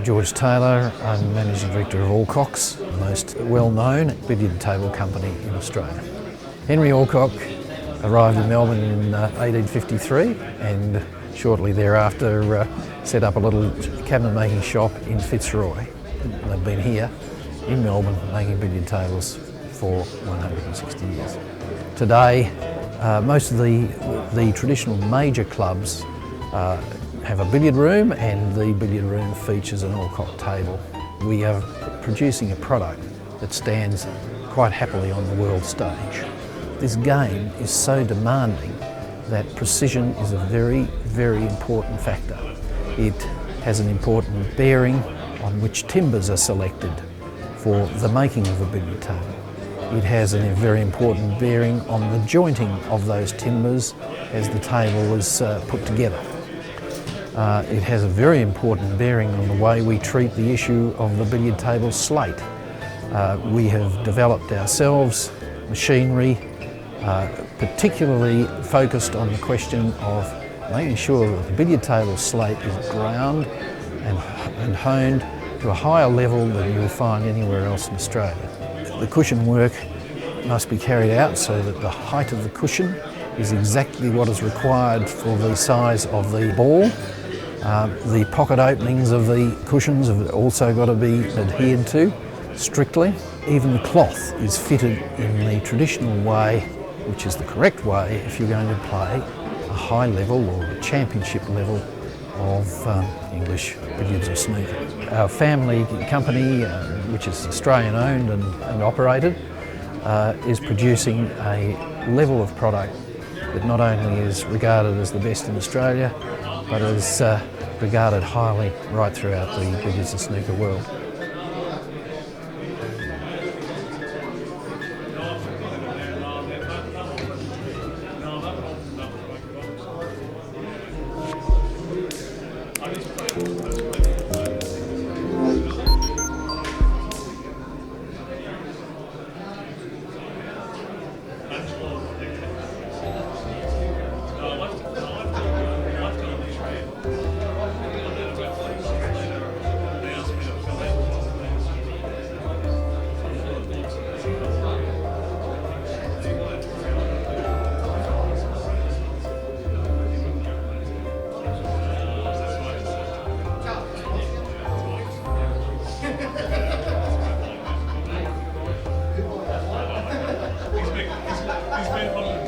George Taylor, I'm Managing Director of Alcock's, the most well-known billiard table company in Australia. Henry Alcock arrived in Melbourne in 1853 and shortly thereafter set up a little cabinet-making shop in Fitzroy. They've been here in Melbourne making billiard tables for 160 years. Today, most of the traditional major clubs have a billiard room, and the billiard room features an Alcock table. We are producing a product that stands quite happily on the world stage. This game is so demanding that precision is a very, very important factor. It has an important bearing on which timbers are selected for the making of a billiard table. It has a very important bearing on the jointing of those timbers as the table is put together. It has a very important bearing on the way we treat the issue of the billiard table slate. We have developed ourselves machinery particularly focused on the question of making sure that the billiard table slate is ground and honed to a higher level than you'll find anywhere else in Australia. The cushion work must be carried out so that the height of the cushion is exactly what is required for the size of the ball. The pocket openings of the cushions have also got to be adhered to strictly. Even the cloth is fitted in the traditional way, which is the correct way if you're going to play a high level or a championship level of English billiards or snooker. Our family company, which is Australian owned and operated, is producing a level of product that not only is regarded as the best in Australia, but is regarded highly right throughout the billiards and snooker world. He's been on the